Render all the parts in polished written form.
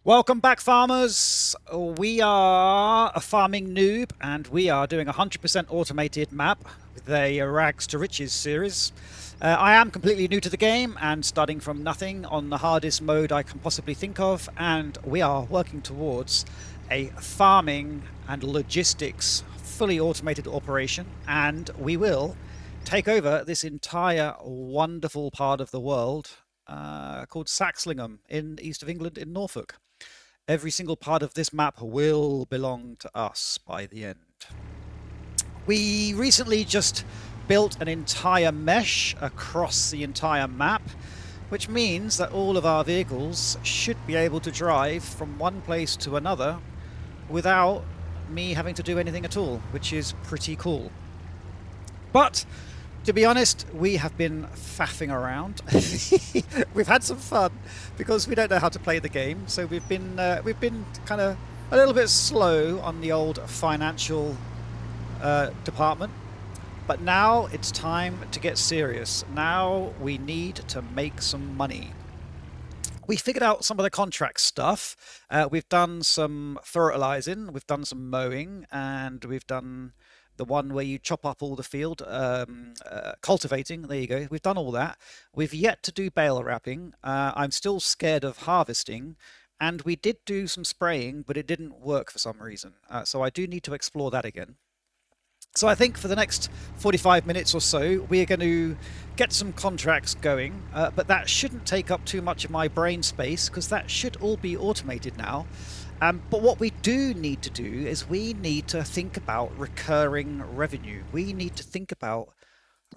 Welcome back, farmers. We are a farming noob and we are doing a 100% automated map with a Rags to Riches series. I am completely new to the game and starting from nothing on the hardest mode I can possibly think of, and we are working towards a farming and logistics fully automated operation, and we will take over this entire wonderful part of the world called Saxlingham in east of England in Norfolk. Every single part of this map will belong to us by the end. We recently just built an entire mesh across the entire map, which means that all of our vehicles should be able to drive from one place to another without me having to do anything at all, which is pretty cool. But to be honest, we have been faffing around. We've had some fun because we don't know how to play the game, so we've been kind of a little bit slow on the old financial department. But now it's time to get serious. Now we need to make some money. We figured out some of the contract stuff. We've done some fertilizing, we've done some mowing, and we've done the one where you chop up all the field, cultivating. There you go. We've done all that. We've yet to do bale wrapping. I'm still scared of harvesting. And we did do some spraying, but it didn't work for some reason. So I do need to explore that again. So I think for the next 45 minutes or so, we are going to get some contracts going, but that shouldn't take up too much of my brain space because that should all be automated now. But what we do need to do is we need to think about recurring revenue. We need to think about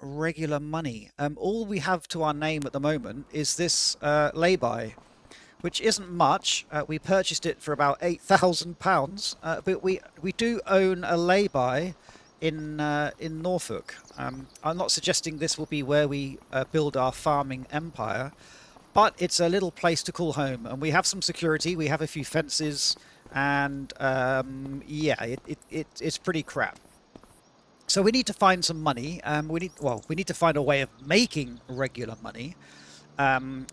regular money. All we have to our name at the moment is this lay-by, which isn't much. We purchased it for about £8,000, but we do own a lay-by in Norfolk. I'm not suggesting this will be where we build our farming empire, but it's a little place to call home, and we have some security. We have a few fences, and yeah, it's pretty crap. So we need to find some money. We need to find a way of making regular money. And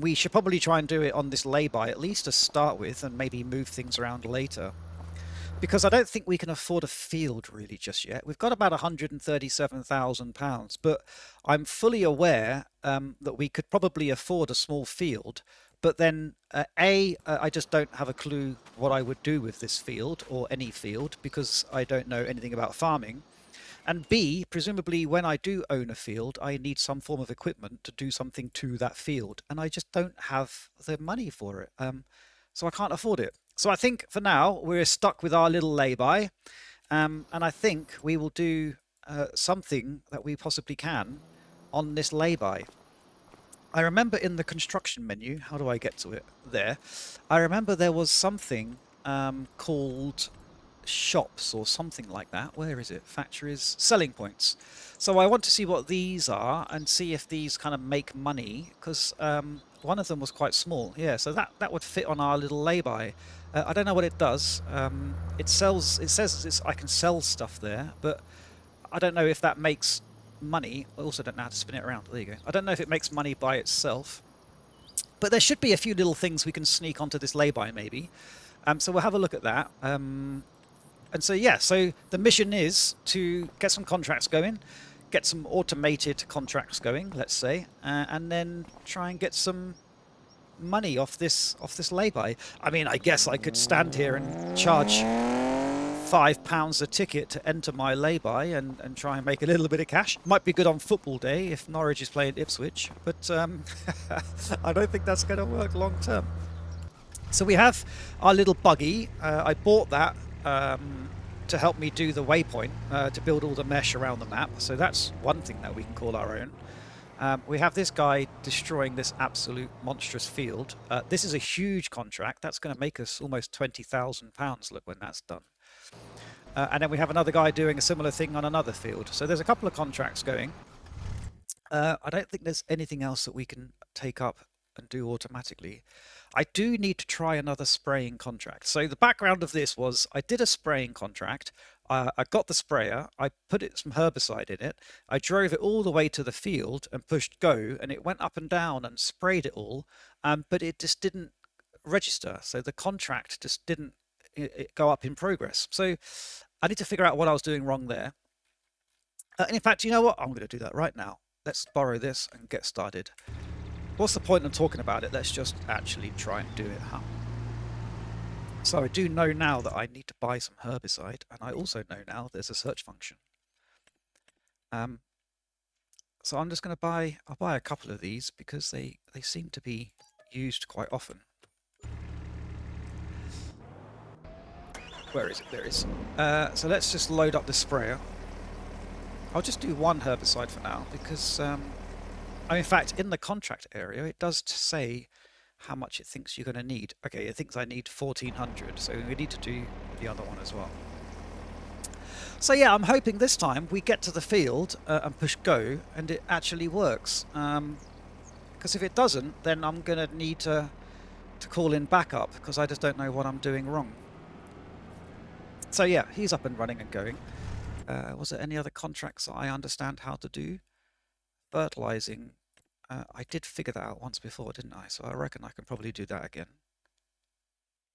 we should probably try and do it on this lay-by at least to start with, and maybe move things around later, because I don't think we can afford a field really just yet. We've got about £137,000, but I'm fully aware that we could probably afford a small field. But then, I just don't have a clue what I would do with this field or any field because I don't know anything about farming. And B, presumably when I do own a field, I need some form of equipment to do something to that field, and I just don't have the money for it. So I can't afford it. So I think for now we're stuck with our little lay-by, and I think we will do something that we possibly can on this lay-by. I remember in the construction menu, how do I get to it? There. I remember there was something called shops or something like that. Where is it? Factories, selling points. So I want to see what these are and see if these kind of make money, because one of them was quite small. Yeah, so that would fit on our little lay-by. I don't know what it does. It sells. It says I can sell stuff there, but I don't know if that makes money. I also don't know how to spin it around. There you go. I don't know if it makes money by itself, but there should be a few little things we can sneak onto this lay-by maybe. So we'll have a look at that. And so, yeah, so the mission is to get some contracts going, get some automated contracts going, let's say, and then try and get some money off this lay-by. I mean, I guess I could stand here and charge £5 a ticket to enter my lay-by and try and make a little bit of cash. Might be good on football day if Norwich is playing Ipswich, but I don't think that's going to work long term. So we have our little buggy. I bought that to help me do the waypoint, to build all the mesh around the map. So that's one thing that we can call our own. We have this guy destroying this absolute monstrous field. This is a huge contract. That's going to make us almost £20,000, look, when that's done. And then we have another guy doing a similar thing on another field. So there's a couple of contracts going. I don't think there's anything else that we can take up and do automatically. I do need to try another spraying contract. So the background of this was I did a spraying contract. I got the sprayer, I put some herbicide in it, I drove it all the way to the field and pushed go, and it went up and down and sprayed it all, but it just didn't register, so the contract just didn't go up in progress. So I need to figure out what I was doing wrong there. And in fact, you know what? I'm going to do that right now. Let's borrow this and get started. What's the point of talking about it? Let's just actually try and do it, huh? So I do know now that I need to buy some herbicide, and I also know now there's a search function. So I'm just going to I'll buy a couple of these because they seem to be used quite often. Where is it? There it is. So let's just load up the sprayer. I'll just do one herbicide for now because, in fact, in the contract area, it does say how much it thinks you're going to need. Okay, it thinks I need 1400, so we need to do the other one as well. So yeah, I'm hoping this time we get to the field and push go, and it actually works. Because if it doesn't, then I'm going to need to call in backup because I just don't know what I'm doing wrong. So yeah, he's up and running and going. Was there any other contracts that I understand how to do? Fertilizing. I did figure that out once before, didn't I? So I reckon I can probably do that again.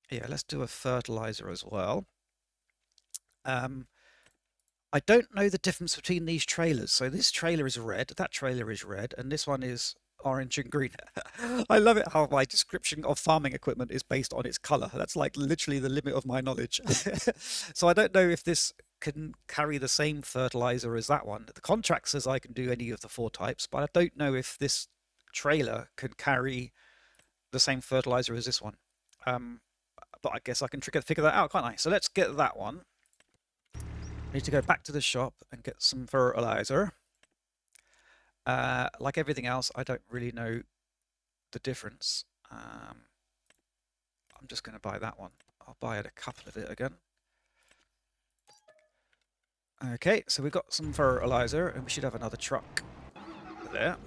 Yeah, let's do a fertilizer as well. I don't know the difference between these trailers. So this trailer is red, that trailer is red, and this one is orange and green. I love it how my description of farming equipment is based on its color. That's like literally the limit of my knowledge. So I don't know if this can carry the same fertilizer as that one. The contract says I can do any of the 4 types, but I don't know if this trailer can carry the same fertilizer as this one. But I guess I can figure that out, can't I? So let's get that one. I need to go back to the shop and get some fertilizer. Like everything else, I don't really know the difference. I'm just going to buy that one. I'll buy a couple of it again. Okay, so we've got some fertilizer, and we should have another truck there.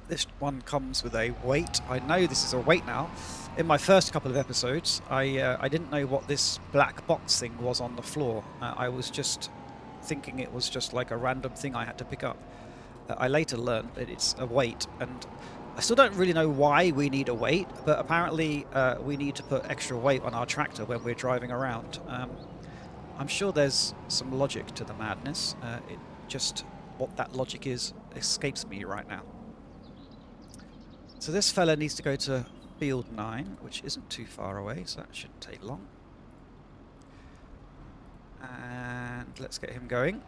This one comes with a weight. I know this is a weight now. In my first couple of episodes, I didn't know what this black box thing was on the floor. I was just thinking it was just like a random thing I had to pick up. I later learned that it's a weight, and I still don't really know why we need a weight, but apparently we need to put extra weight on our tractor when we're driving around. I'm sure there's some logic to the madness. It just, what that logic is, escapes me right now. So this fella needs to go to field 9, which isn't too far away, so that shouldn't take long. And let's get him going.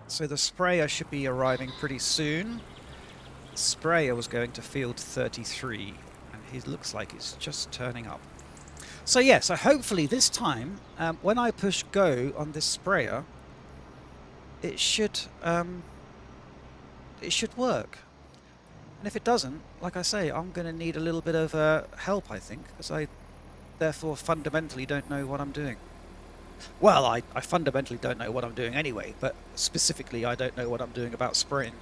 So the sprayer should be arriving pretty soon. The sprayer was going to field 33, and he looks like it's just turning up. So yeah, so hopefully this time, when I push go on this sprayer, it should work. And if it doesn't, like I say, I'm going to need a little bit of help, I think, because I therefore fundamentally don't know what I'm doing. Well, I fundamentally don't know what I'm doing anyway, but specifically I don't know what I'm doing about spraying.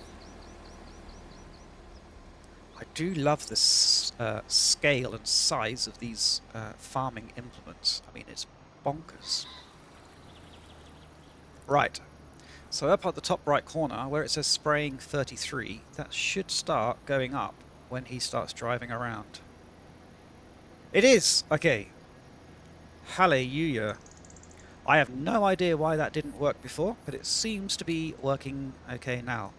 I do love the scale and size of these farming implements. I mean, it's bonkers. Right. So up at the top right corner, where it says spraying 33, that should start going up when he starts driving around. It is! Okay. Hallelujah. I have no idea why that didn't work before, but it seems to be working okay now.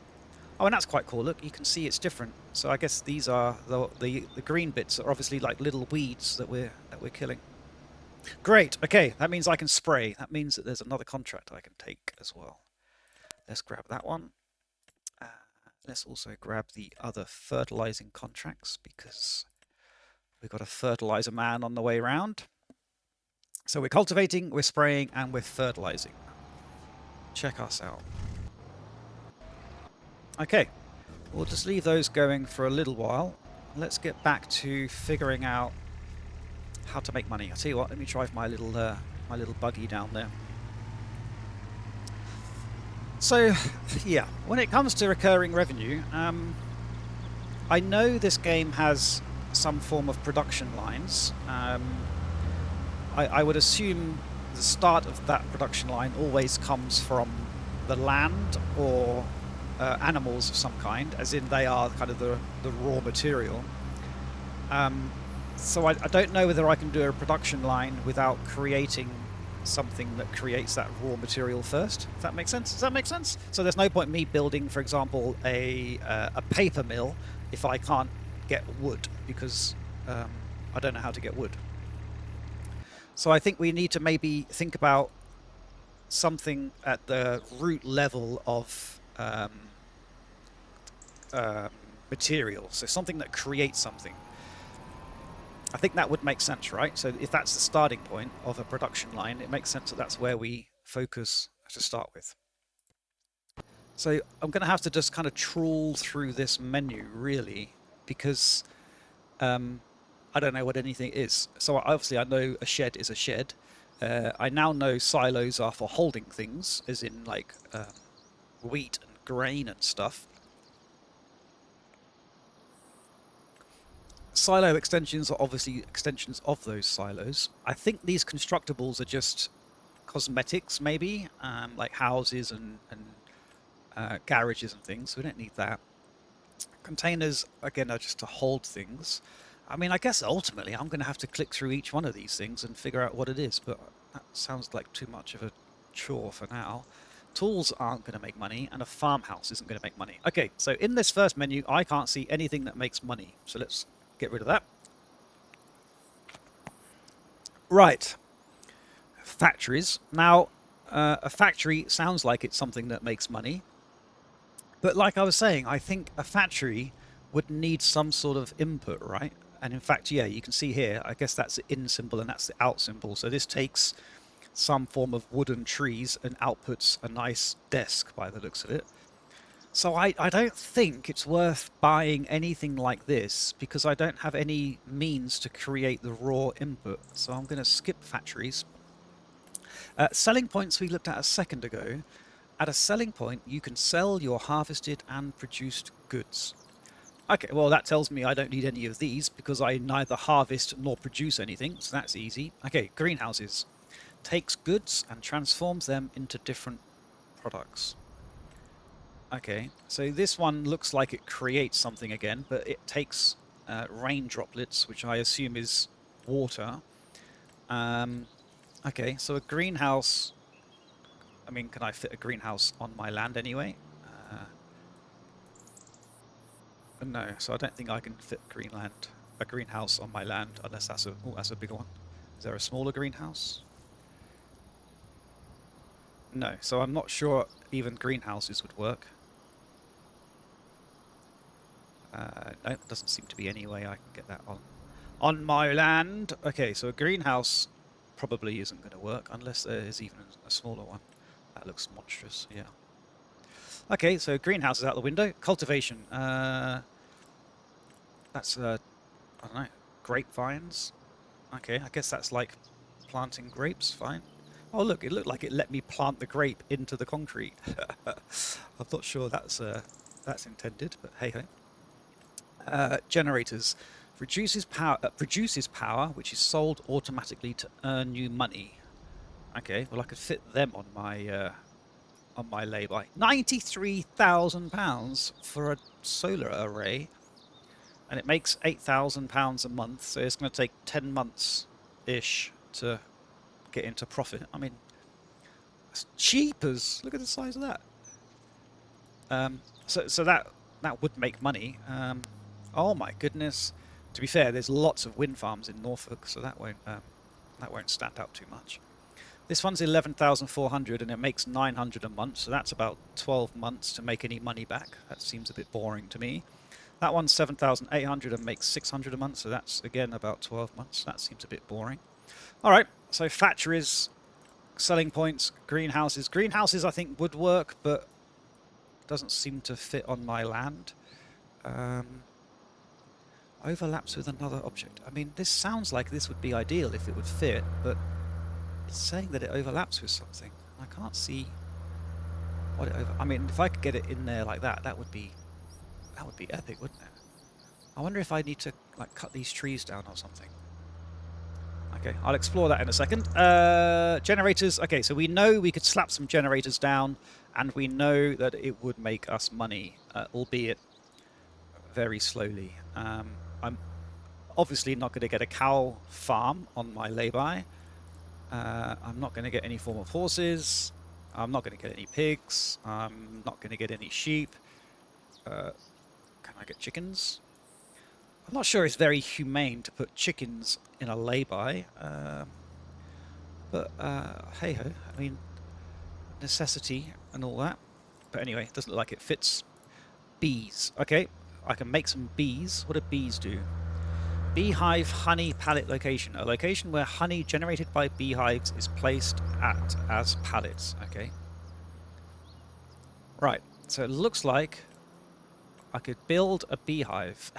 Oh, and that's quite cool. Look, you can see it's different. So I guess these are the green bits are obviously like little weeds that we're killing. Great. Okay, that means I can spray. That means that there's another contract I can take as well. Let's grab that one. Let's also grab the other fertilizing contracts because we've got a fertilizer man on the way around. So we're cultivating, we're spraying, and we're fertilizing. Check us out. Okay, we'll just leave those going for a little while. Let's get back to figuring out how to make money. I'll tell you what, let me drive my little buggy down there. So, yeah, when it comes to recurring revenue, I know this game has some form of production lines. I would assume the start of that production line always comes from the land or animals of some kind, as in they are kind of the raw material. So I don't know whether I can do a production line without creating something that creates that raw material first. If that makes sense? Does that make sense? So there's no point me building, for example, a paper mill if I can't get wood, because I don't know how to get wood. So I think we need to maybe think about something at the root level of material. So something that creates something. I think that would make sense, right? So if that's the starting point of a production line, it makes sense that that's where we focus to start with. So I'm going to have to just kind of trawl through this menu, really, because I don't know what anything is. So obviously I know a shed is a shed. I now know silos are for holding things, as in like wheat and grain and stuff. Silo extensions are obviously extensions of those silos. I think these constructibles are just cosmetics, maybe, like houses and garages and things. We don't need that. Containers, again, are just to hold things. I mean, I guess ultimately I'm going to have to click through each one of these things and figure out what it is, but that sounds like too much of a chore for now. Tools aren't going to make money, and a farmhouse isn't going to make money. Okay, so in this first menu, I can't see anything that makes money, so let's get rid of that. Right. Factories. Now, a factory sounds like it's something that makes money. But like I was saying, I think a factory would need some sort of input, right? And in fact, yeah, you can see here, I guess that's the in symbol and that's the out symbol. So this takes some form of wooden trees and outputs a nice desk by the looks of it. So I don't think it's worth buying anything like this because I don't have any means to create the raw input. So I'm going to skip factories. Selling points we looked at a second ago. At a selling point, you can sell your harvested and produced goods. Okay, well that tells me I don't need any of these because I neither harvest nor produce anything, so that's easy. Okay, greenhouses. Takes goods and transforms them into different products. Okay, so this one looks like it creates something again, but it takes rain droplets, which I assume is water. Okay, so a greenhouse. I mean, can I fit a greenhouse on my land anyway? No, so I don't think I can fit a greenhouse on my land unless that's that's a bigger one. Is there a smaller greenhouse? No, so I'm not sure even greenhouses would work. No, it doesn't seem to be any way I can get that on my land. Okay, so a greenhouse probably isn't going to work unless there is even a smaller one. That looks monstrous, yeah. Okay, so greenhouse is out the window. Cultivation. That's, I don't know, grapevines. Okay, I guess that's like planting grapes, fine. Oh look, it looked like it let me plant the grape into the concrete. I'm not sure that's intended, but hey ho. Generators. Produces power, which is sold automatically to earn you money. Okay, well I could fit them on my lay-by. £93,000 for a solar array, and it makes £8,000 a month. So it's going to take 10 months-ish to get into profit. I mean, it's cheap as look at the size of that. So that would make money. Oh my goodness! To be fair, there's lots of wind farms in Norfolk, so that won't stand out too much. This one's 11,400 and it makes 900 a month, so that's about 12 months to make any money back. That seems a bit boring to me. That one's 7,800 and makes 600 a month, so that's again about 12 months. That seems a bit boring. All right, so factories, selling points, greenhouses. Greenhouses I think would work, but doesn't seem to fit on my land. Overlaps with another object. I mean, this sounds like this would be ideal if it would fit, but it's saying that it overlaps with something. I can't see what it I mean, if I could get it in there like that, that would be epic, wouldn't it? I wonder if I need to like cut these trees down or something. Okay, I'll explore that in a second. Generators. Okay, so we know we could slap some generators down, and we know that it would make us money, albeit very slowly. I'm obviously not going to get a cow farm on my lay-by. I'm not going to get any form of horses. I'm not going to get any pigs. I'm not going to get any sheep. Can I get chickens? I'm not sure it's very humane to put chickens in a lay-by. But hey-ho, I mean, necessity and all that. But anyway, it doesn't look like it fits. Bees. Okay, I can make some bees. What do bees do? Beehive honey pallet location. A location where honey generated by beehives is placed at as pallets. Okay. Right, so it looks like I could build a beehive.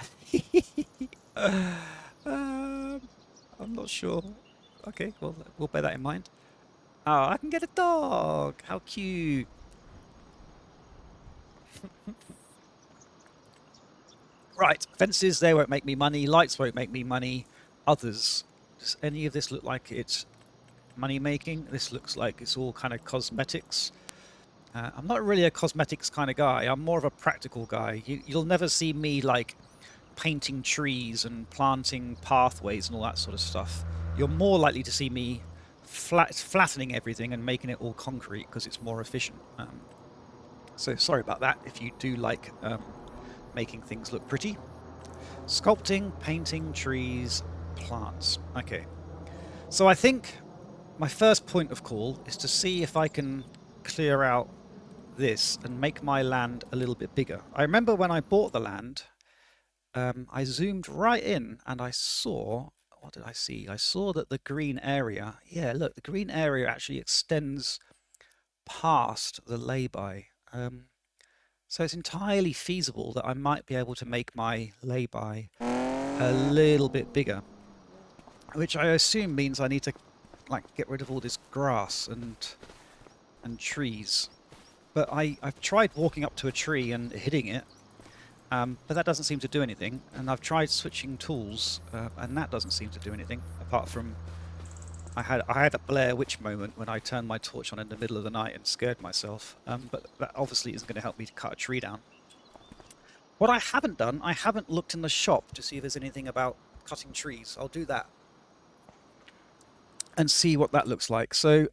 I'm not sure. Okay, well, we'll bear that in mind. Oh, I can get a dog! How cute! Right, fences, they won't make me money. Lights won't make me money. Others. Does any of this look like it's money making? This looks like it's all kind of cosmetics. I'm not really a cosmetics kind of guy. I'm more of a practical guy. You'll never see me like painting trees and planting pathways and all that sort of stuff. You're more likely to see me flattening everything and making it all concrete because it's more efficient. So sorry about that if you do like making things look pretty. Sculpting, painting, trees, plants. Okay. So I think my first point of call is to see if I can clear out this and make my land a little bit bigger. I remember when I bought the land, I zoomed right in and I saw, what did I see? I saw that the green area, yeah, look, the green area actually extends past the lay-by. So it's entirely feasible that I might be able to make my lay-by a little bit bigger, which I assume means I need to like get rid of all this grass and trees. But I've tried walking up to a tree and hitting it, but that doesn't seem to do anything. And I've tried switching tools, and that doesn't seem to do anything. Apart from, I had a Blair Witch moment when I turned my torch on in the middle of the night and scared myself. But that obviously isn't going to help me to cut a tree down. What I haven't done, I haven't looked in the shop to see if there's anything about cutting trees. I'll do that and see what that looks like. So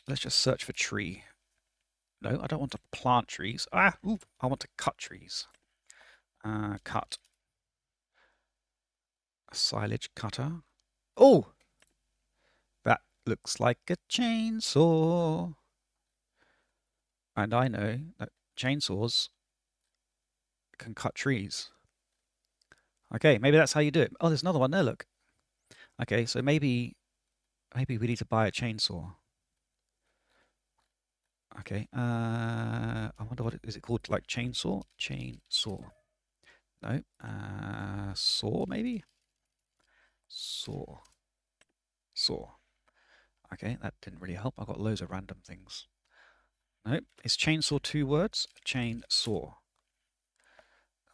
let's just search for tree. No, I don't want to plant trees. I want to cut trees. Cut. A silage cutter. Oh! That looks like a chainsaw. And I know that chainsaws can cut trees. Okay, maybe that's how you do it. Oh, there's another one there, look. Okay, so maybe we need to buy a chainsaw. Okay, I wonder what is it called, like chainsaw? Chainsaw. No, saw maybe? Saw. Okay, that didn't really help. I got loads of random things. Nope, is chainsaw 2 words? Chainsaw.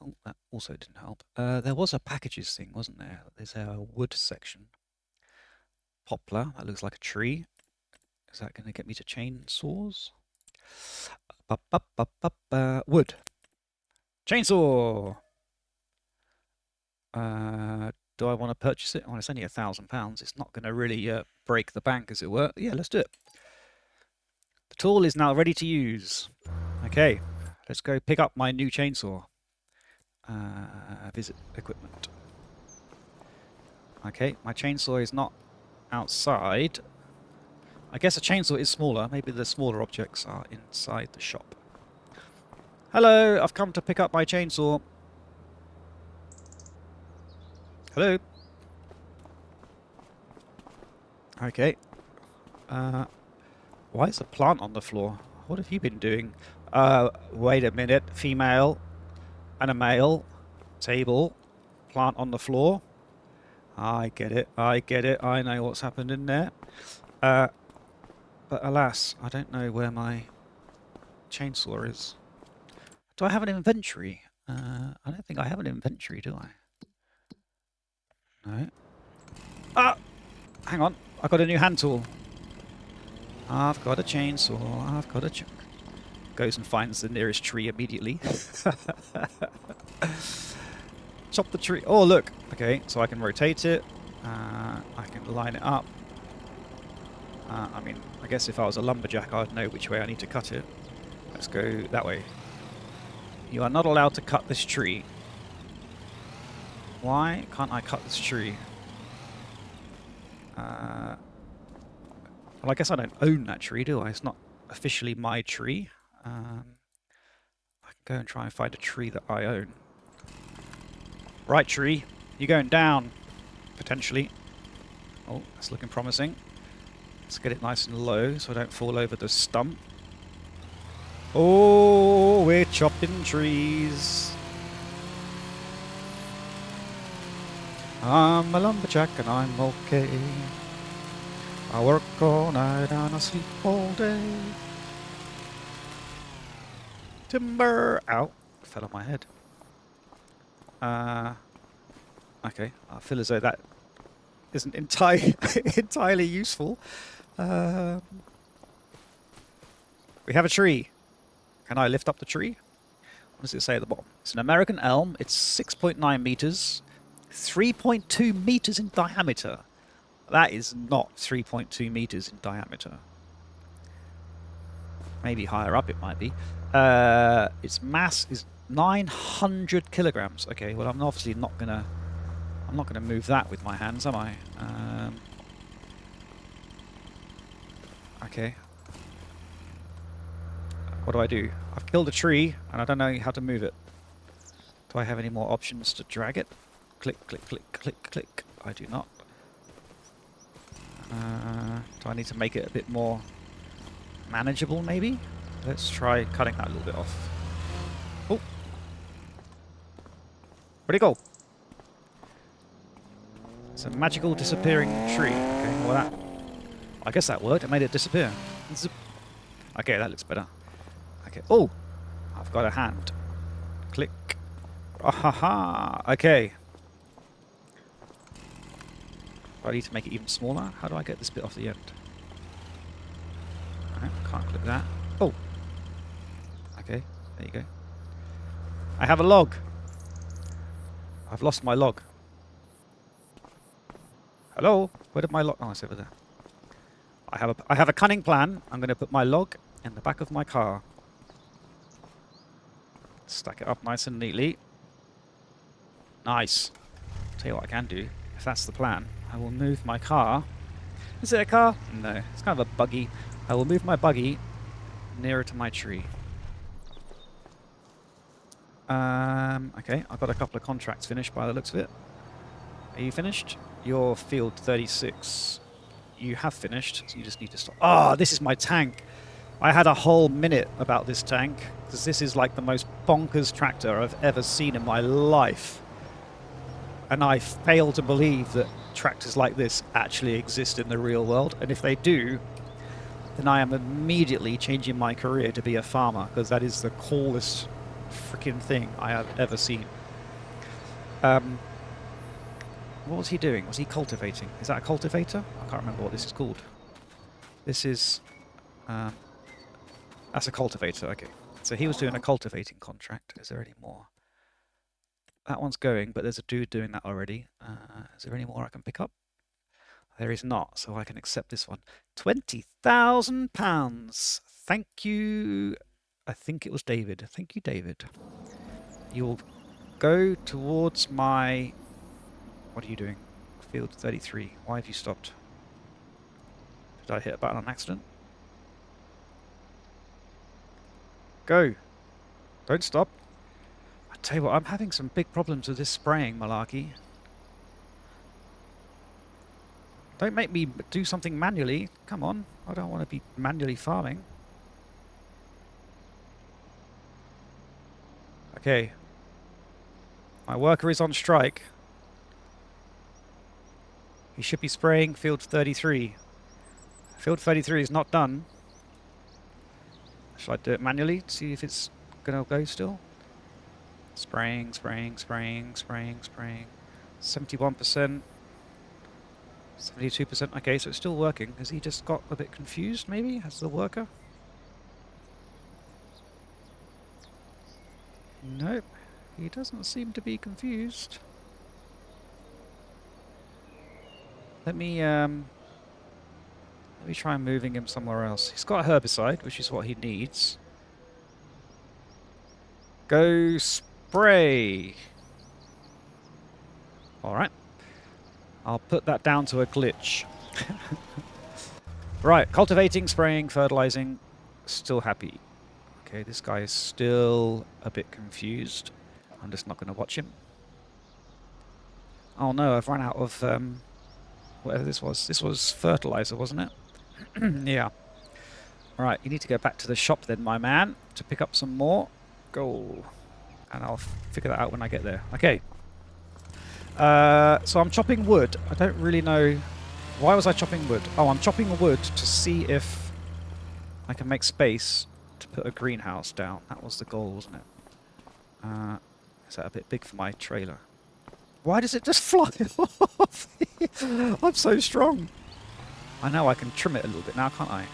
Oh, that also didn't help. There was a packages thing, wasn't there? There's a wood section. Poplar, that looks like a tree. Is that going to get me to chainsaws? Wood. Chainsaw! Do I want to purchase it? Well, it's only £1,000. It's not going to really break the bank, as it were. Yeah, let's do it. The tool is now ready to use. Okay, let's go pick up my new chainsaw. Visit equipment. Okay, my chainsaw is not outside. I guess a chainsaw is smaller. Maybe the smaller objects are inside the shop. Hello, I've come to pick up my chainsaw. Hello. Okay. Why is the plant on the floor? What have you been doing? Wait a minute. Female and a male. Table. Plant on the floor. I get it. I get it. I know what's happened in there. But alas, I don't know where my chainsaw is. Do I have an inventory? I don't think I have an inventory, do I? No. Ah! Hang on. I've got a new hand tool. I've got a chainsaw. I've got a goes and finds the nearest tree immediately. Chop the tree. Oh, look. Okay, so I can rotate it. I can line it up. I mean, I guess if I was a lumberjack, I'd know which way I need to cut it. Let's go that way. You are not allowed to cut this tree. Why can't I cut this tree? Well, I guess I don't own that tree, do I? It's not officially my tree. I can go and try and find a tree that I own. Right, tree. You're going down, potentially. Oh, that's looking promising. Let's get it nice and low so I don't fall over the stump. Oh, we're chopping trees. I'm a lumberjack and I'm okay. I work all night and I sleep all day. Timber! Ow, fell on my head. Okay, I feel as though that isn't entirely useful. We have a tree. Can I lift up the tree? What does it say at the bottom? It's an American elm. It's 6.9 meters, 3.2 meters in diameter. That is not 3.2 meters in diameter. Maybe higher up it might be. Its mass is 900 kilograms. Okay, well I'm obviously not gonna move that with my hands, am I? Okay. What do I do? I've killed a tree and I don't know how to move it. Do I have any more options to drag it? Click, click, click, click, click. I do not. Do I need to make it a bit more manageable, maybe? Let's try cutting that a little bit off. Oh! Where'd it go? It's a magical disappearing tree. Okay, well that... I guess that worked. It made it disappear. Zip. Okay, that looks better. Okay. Oh! I've got a hand. Click. Ah ha ha! Okay. Do I need to make it even smaller? How do I get this bit off the end? Alright, can't click that. Oh! Okay, there you go. I have a log! I've lost my log. Hello? Where did my log... Oh, it's over there. I have a cunning plan. I'm going to put my log in the back of my car. Stack it up nice and neatly. Nice. Tell you what I can do. If that's the plan, I will move my car. Is it a car? No, it's kind of a buggy. I will move my buggy nearer to my tree. Okay, I've got a couple of contracts finished by the looks of it. Are you finished? You're field 36. You have finished, so you just need to stop. Ah, this is my tank. I had a whole minute about this tank, because this is like the most bonkers tractor I've ever seen in my life. And I fail to believe that tractors like this actually exist in the real world. And if they do, then I am immediately changing my career to be a farmer, because that is the coolest freaking thing I have ever seen. What was he doing? Was he cultivating? Is that a cultivator? I can't remember what this is called. This is... that's a cultivator, okay. So he was doing a cultivating contract. Is there any more? That one's going, but there's a dude doing that already. Is there any more I can pick up? There is not, so I can accept this one. £20,000. Thank you. I think it was David. Thank you, David. You'll go towards my... What are you doing? Field 33. Why have you stopped? Did I hit a button on accident? Go. Don't stop. I tell you what, I'm having some big problems with this spraying malarkey. Don't make me do something manually. Come on. I don't want to be manually farming. Okay. My worker is on strike. He should be spraying field 33. Field 33 is not done. Shall I do it manually? See if it's going to go still? Spraying, spraying, spraying, spraying, spraying. 71%. 72%. Okay, so it's still working. Has he just got a bit confused, maybe, as the worker? Nope. He doesn't seem to be confused. Let me try moving him somewhere else. He's got a herbicide, which is what he needs. Go spray. Alright. I'll put that down to a glitch. Right, cultivating, spraying, fertilizing. Still happy. Okay, this guy is still a bit confused. I'm just not going to watch him. Oh no, I've run out of whatever this was. This was fertilizer, wasn't it? Yeah. Right, you need to go back to the shop then, my man, to pick up some more. Go. And I'll figure that out when I get there. Okay. So I'm chopping wood. I don't really know... Why was I chopping wood? Oh, I'm chopping wood to see if I can make space to put a greenhouse down. That was the goal, wasn't it? Is that a bit big for my trailer? Why does it just fly off? I'm so strong. I know I can trim it a little bit now, can't I?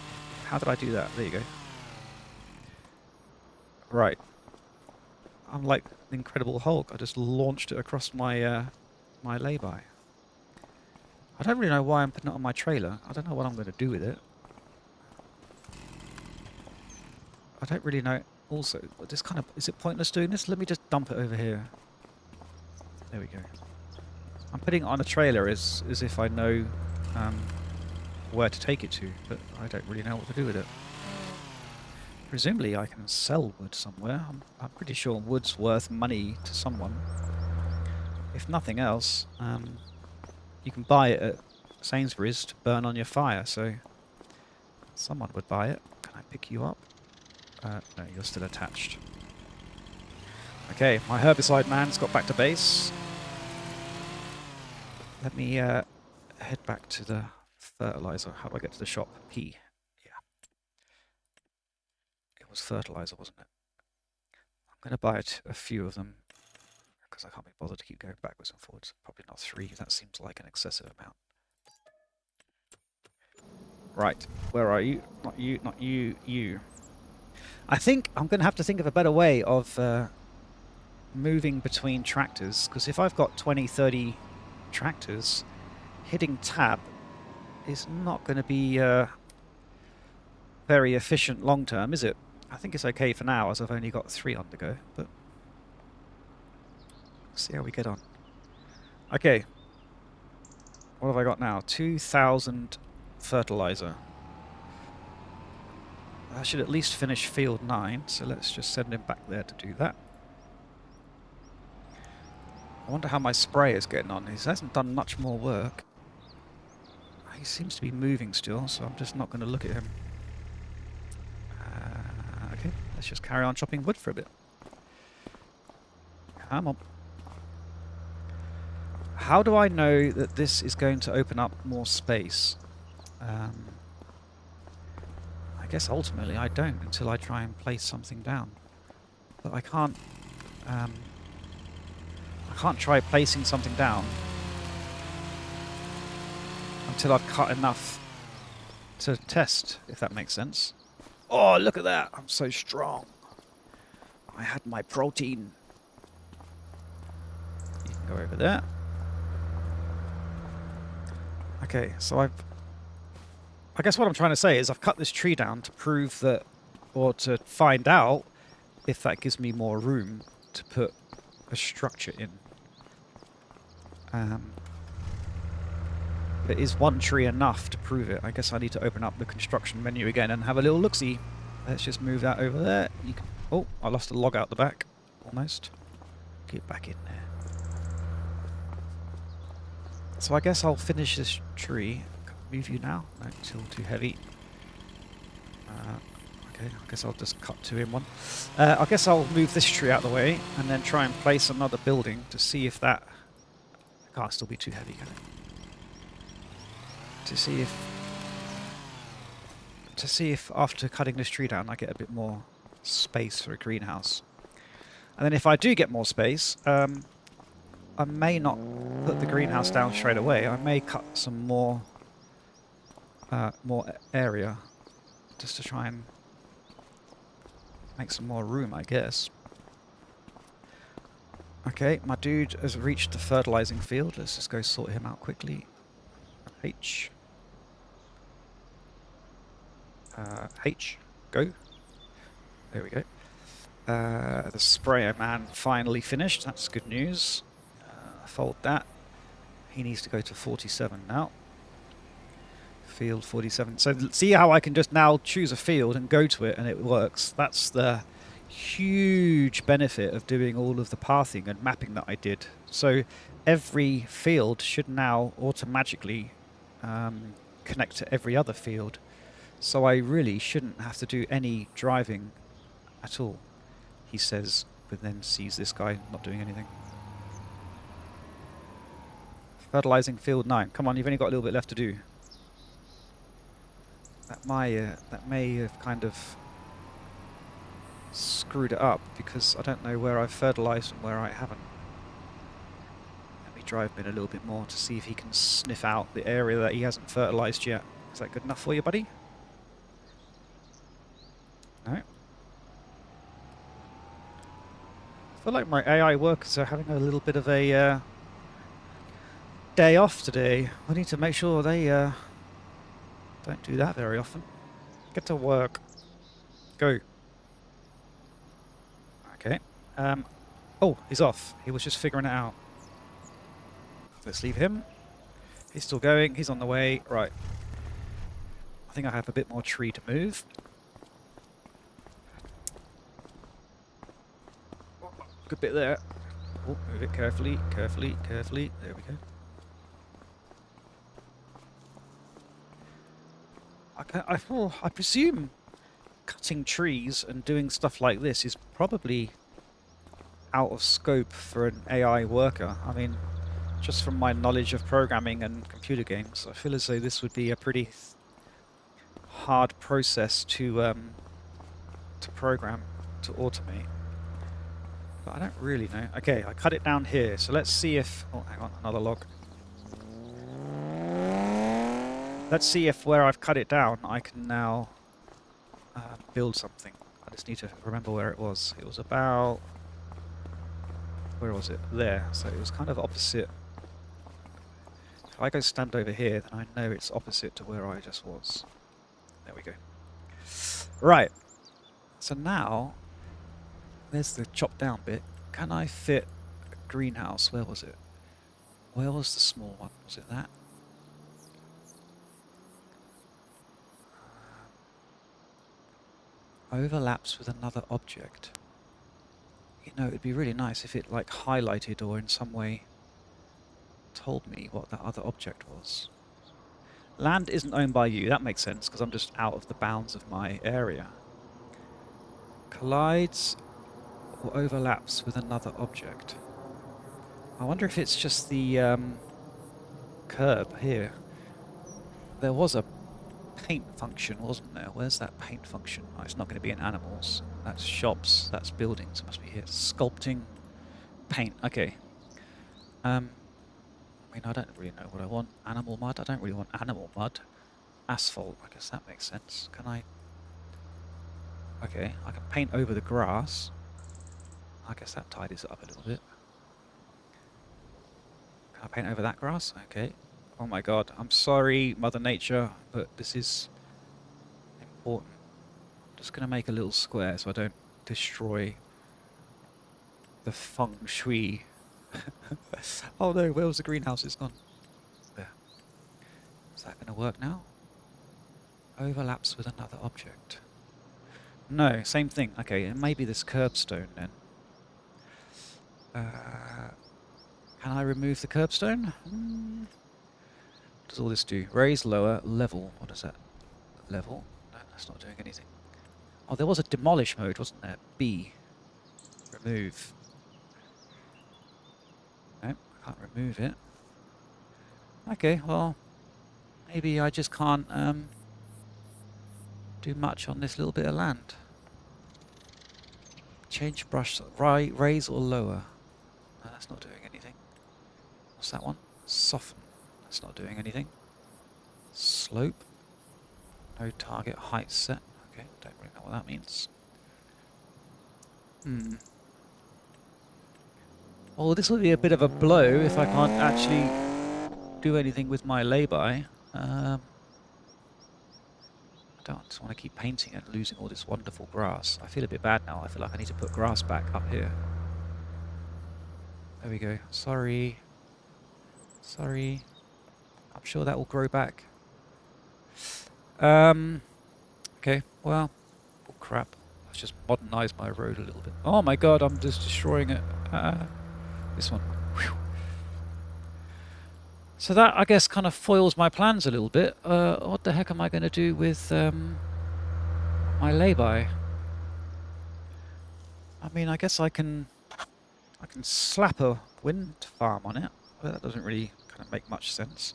How did I do that? There you go. Right. I'm like the Incredible Hulk. I just launched it across my my lay-by. I don't really know why I'm putting it on my trailer. I don't know what I'm going to do with it. I don't really know. Also, this kind of... Is it pointless doing this? Let me just dump it over here. There we go. I'm putting it on a trailer as if I know where to take it to, but I don't really know what to do with it. Presumably I can sell wood somewhere. I'm pretty sure wood's worth money to someone. If nothing else, you can buy it at Sainsbury's to burn on your fire, so someone would buy it. Can I pick you up? No, you're still attached. Okay, my herbicide man's got back to base. Let me head back to the fertilizer. How do I get to the shop? P. Yeah. It was fertilizer, wasn't it? I'm going to buy a few of them because I can't be bothered to keep going backwards and forwards. Probably not 3. That seems like an excessive amount. Right. Where are you? Not you, not you, you. I think I'm going to have to think of a better way of moving between tractors, because if I've got 20, 30 tractors, hitting tab is not going to be very efficient long term, is it? I think it's okay for now, as I've only got 3 on the go, but see how we get on. Okay. What have I got now? 2,000 fertilizer. I should at least finish field 9, so let's just send him back there to do that. I wonder how my spray is getting on. He hasn't done much more work. He seems to be moving still, so I'm just not going to look at him. Okay, let's just carry on chopping wood for a bit. Come on. How do I know that this is going to open up more space? I guess ultimately I don't until I try and place something down. But I can't try placing something down until I've cut enough to test, if that makes sense. Oh, look at that! I'm so strong. I had my protein. You can go over there. Okay, so I guess what I'm trying to say is I've cut this tree down to prove that, or to find out if that gives me more room to put a structure in. But is one tree enough to prove it? I guess I need to open up the construction menu again and have a little look-see. Let's just move that over there. You can, oh, I lost a log out the back, almost. Get back in there. So I guess I'll finish this tree. Move you now? No, still too heavy. Okay, I guess I'll just cut 2 in 1. I guess I'll move this tree out of the way and then try and place another building to see if that... It can't still be too heavy, can it? To see if after cutting this tree down I get a bit more space for a greenhouse. And then if I do get more space, I may not put the greenhouse down straight away. I may cut some more area just to try and make some more room, I guess. Okay, my dude has reached the fertilizing field. Let's just go sort him out quickly. H. H. Go. There we go. The sprayer man finally finished. That's good news. Fold that. He needs to go to 47 now. Field 47. So see how I can just now choose a field and go to it and it works. That's the huge benefit of doing all of the pathing and mapping that I did. So every field should now automatically connect to every other field. So I really shouldn't have to do any driving at all, he says, but then sees this guy not doing anything. Fertilizing field 9. Come on, you've only got a little bit left to do. That may have kind of screwed it up because I don't know where I've fertilized and where I haven't. Let me drive in a little bit more to see if he can sniff out the area that he hasn't fertilized yet. Is that good enough for you, buddy? No? I feel like my AI workers are having a little bit of a day off today. I need to make sure they don't do that very often. Get to work. Go. Okay. Oh, he's off. He was just figuring it out. Let's leave him. He's still going. He's on the way. Right. I think I have a bit more tree to move. Good bit there. Oh, move it carefully, carefully, carefully. There we go. I presume cutting trees and doing stuff like this is probably out of scope for an AI worker. I mean, just from my knowledge of programming and computer games, I feel as though this would be a pretty hard process to program, to automate. But I don't really know. Okay, I cut it down here, so let's see if... Oh, hang on, another log. Let's see if where I've cut it down, I can now build something. I just need to remember where it was. It was about... Where was it? There. So it was kind of opposite. If I go stand over here, then I know it's opposite to where I just was. There we go. Right. So now, there's the chopped down bit. Can I fit a greenhouse? Where was it? Where was the small one? Was it that? Overlaps with another object. You know, it'd be really nice if it like highlighted or in some way told me what that other object was. Land isn't owned by you. That makes sense because I'm just out of the bounds of my area. Collides or overlaps with another object. I wonder if it's just the curb here. There was a paint function, wasn't there? Where's that paint function? Oh, it's not going to be in animals. That's shops. That's buildings. It must be here. Sculpting, paint. Okay. I mean, I don't really know what I want. Animal mud? I don't really want animal mud. Asphalt. I guess that makes sense. Can I... Okay, I can paint over the grass. I guess that tidies it up a little bit. Can I paint over that grass? Okay. Oh my god, I'm sorry, Mother Nature, but this is important. I'm just going to make a little square so I don't destroy the feng shui. Oh no, where was the greenhouse? It's gone. There. Is that going to work now? Overlaps with another object. No, same thing. Okay, it may be this curbstone then. Can I remove the curbstone? What does all this do? Raise, lower, level. What is that? Level? No, that's not doing anything. Oh, there was a demolish mode, wasn't there? B. Remove. No, I can't remove it. Okay, well, maybe I just can't do much on this little bit of land. Change brush, raise or lower. No, that's not doing anything. What's that one? Soften. That's not doing anything. Slope. No target height set. Okay, don't really know what that means. Oh, this will be a bit of a blow if I can't actually do anything with my lay-by. I don't just want to keep painting and losing all this wonderful grass. I feel a bit bad now. I feel like I need to put grass back up here. There we go. Sorry. Sorry. I'm sure that will grow back. Okay, well, oh crap. Let's just modernize my road a little bit. Oh my god, I'm just destroying it. This one. Whew. So that, I guess, kind of foils my plans a little bit. What the heck am I going to do with my lay-by? I mean, I guess I can slap a wind farm on it, but that doesn't really kind of make much sense.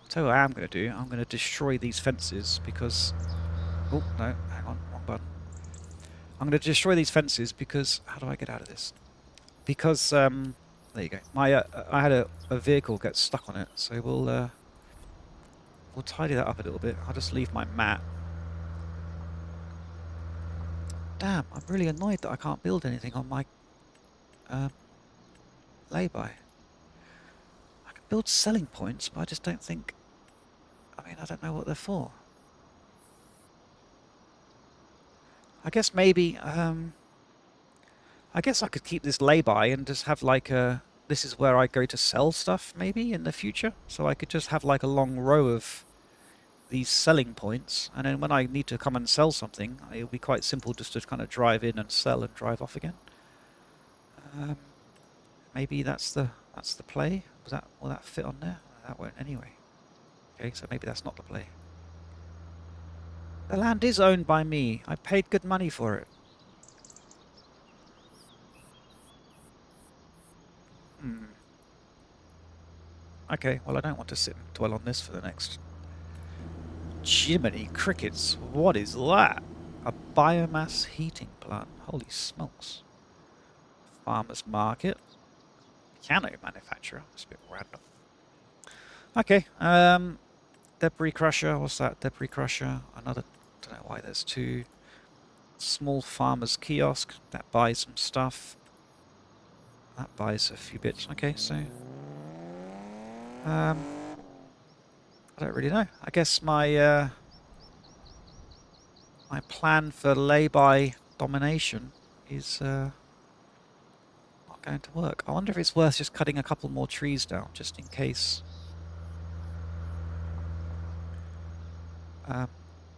I'll tell you what I am going to do. I'm going to destroy these fences because... Oh, no, hang on, wrong button. I'm going to destroy these fences because... How do I get out of this? Because, there you go. My I had a vehicle get stuck on it, so we'll tidy that up a little bit. I'll just leave my mat. Damn, I'm really annoyed that I can't build anything on my lay-by. I can build selling points, but I just don't think... I mean, I don't know what they're for. I guess maybe... I guess I could keep this lay-by and just have like a... This is where I go to sell stuff, maybe, in the future. So I could just have like a long row of these selling points. And then when I need to come and sell something, it'll be quite simple just to kind of drive in and sell and drive off again. Maybe that's the play. Will that fit on there? That won't anyway. Okay, so maybe that's not the play. The land is owned by me. I paid good money for it. Okay, well I don't want to sit and dwell on this for the next... Jiminy crickets, what is that? A biomass heating plant. Holy smokes. Farmer's market. Piano manufacturer. That's a bit random. Okay, debris crusher. What's that? Debris crusher. Another, don't know why there's two. Small farmer's kiosk. That buys some stuff. That buys a few bits. Okay, so... I don't really know. I guess my my plan for lay-by domination is not going to work. I wonder if it's worth just cutting a couple more trees down, just in case.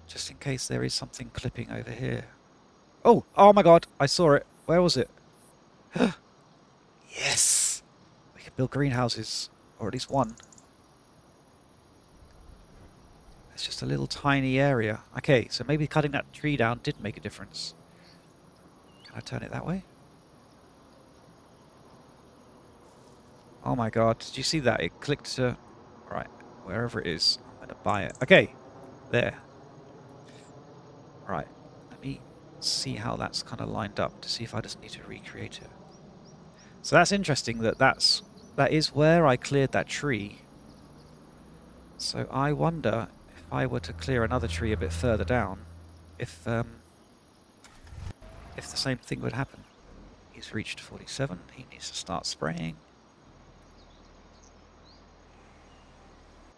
Just in case there is something clipping over here. Oh! Oh my god! I saw it. Where was it? Yes! We can build greenhouses. Or at least one. It's just a little tiny area. Okay, so maybe cutting that tree down did make a difference. Can I turn it that way? Oh my god, did you see that? It clicked to... Right, wherever it is, I'm going to buy it. Okay, there. Right, let me see how that's kind of lined up to see if I just need to recreate it. So that's interesting that is where I cleared that tree. So I wonder if I were to clear another tree a bit further down, if the same thing would happen. He's reached 47. He needs to start spraying.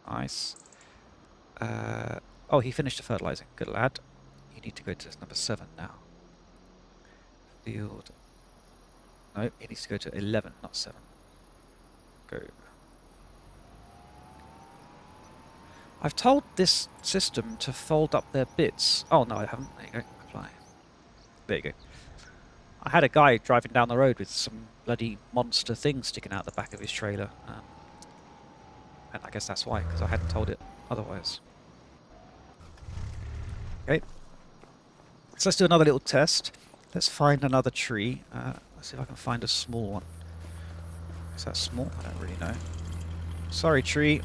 Nice. Oh, he finished the fertilizing. Good lad. You need to go to number 7 now. Field. No, he needs to go to 11, not 7. Go. I've told this system to fold up their bits. Oh, no, I haven't. There you go. Apply. There you go. I had a guy driving down the road with some bloody monster thing sticking out the back of his trailer. And I guess that's why, because I hadn't told it otherwise. Okay. So let's do another little test. Let's find another tree. Let's see if I can find a small one. Is that small? I don't really know. Sorry, tree.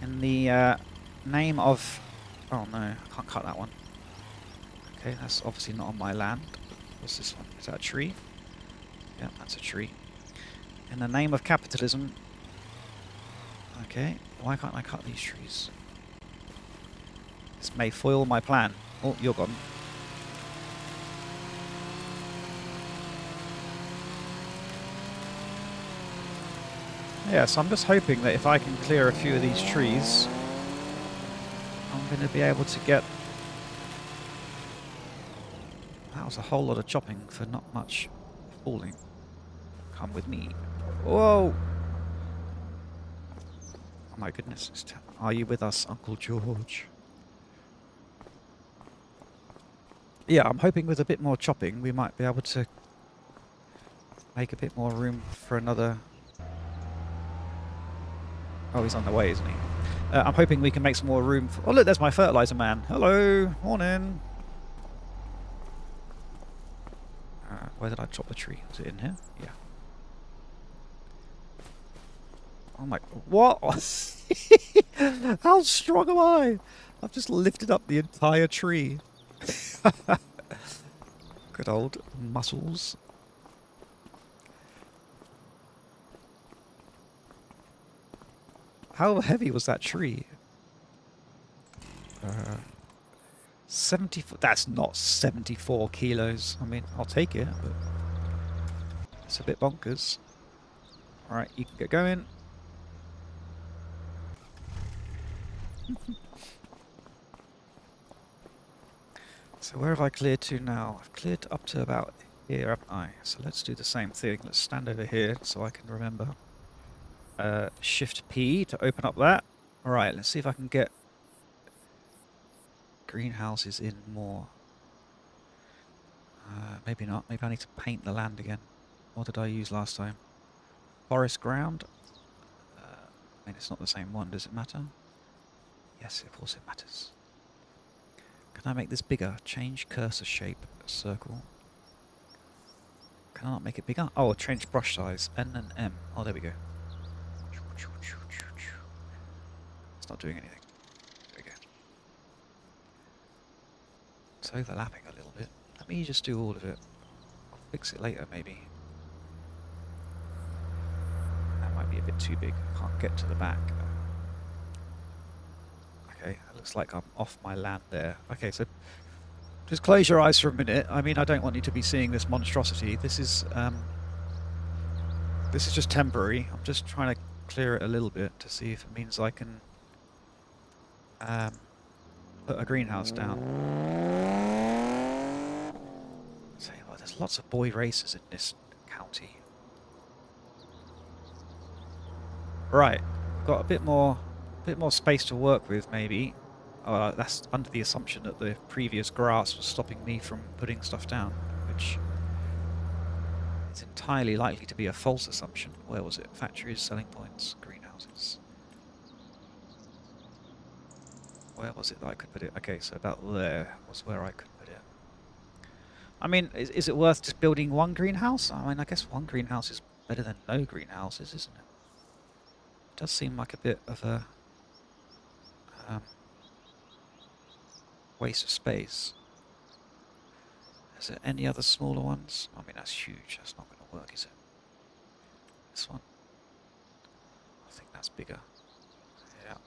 In the name of... Oh no, I can't cut that one. Okay, that's obviously not on my land. What's this one? Is that a tree? Yeah, that's a tree. In the name of capitalism... Okay, why can't I cut these trees? This may foil my plan. Oh, you're gone. Yeah, so I'm just hoping that if I can clear a few of these trees, I'm going to be able to get... That was a whole lot of chopping for not much falling. Come with me. Whoa! Oh my goodness. Are you with us, Uncle George? Yeah, I'm hoping with a bit more chopping we might be able to make a bit more room for another... Oh, he's on the way, isn't he? I'm hoping we can make some more room for... Oh, look, there's my fertilizer man. Hello! Morning! Where did I chop the tree? Was it in here? Yeah. Oh my... What? How strong am I? I've just lifted up the entire tree. Good old muscles. How heavy was that tree? 74... That's not 74 kilos. I mean, I'll take it, but... It's a bit bonkers. Alright, you can get going. So where have I cleared to now? I've cleared up to about here, haven't I? So let's do the same thing. Let's stand over here so I can remember. Shift P to open up that. Alright, let's see if I can get greenhouses in more. Maybe not. Maybe I need to paint the land again. What did I use last time? Forest ground? I mean, it's not the same one. Does it matter? Yes, of course it matters. Can I make this bigger? Change cursor shape. Circle. Can I not make it bigger? Oh, change brush size. N and M. Oh, there we go. It's not doing anything. There we go. It's overlapping a little bit. Let me just do all of it. I'll fix it later, maybe. That might be a bit too big. Can't get to the back. Okay, it looks like I'm off my land there. Okay, so just close your eyes for a minute. I mean, I don't want you to be seeing this monstrosity. This is just temporary. I'm just trying to clear it a little bit to see if it means I can put a greenhouse down. So, well, there's lots of boy racers in this county. Right, got a bit more space to work with, maybe. Oh, that's under the assumption that the previous grass was stopping me from putting stuff down, which is entirely likely to be a false assumption. Where was it? Factories, selling points, greenhouses. Where was it that I could put it? Okay, so about there was where I could put it. I mean, is it worth just building one greenhouse? I mean, I guess one greenhouse is better than no greenhouses, isn't it? It does seem like a bit of a waste of space. Is there any other smaller ones? I mean, that's huge. That's not going to work, is it? This one? I think that's bigger. Yeah.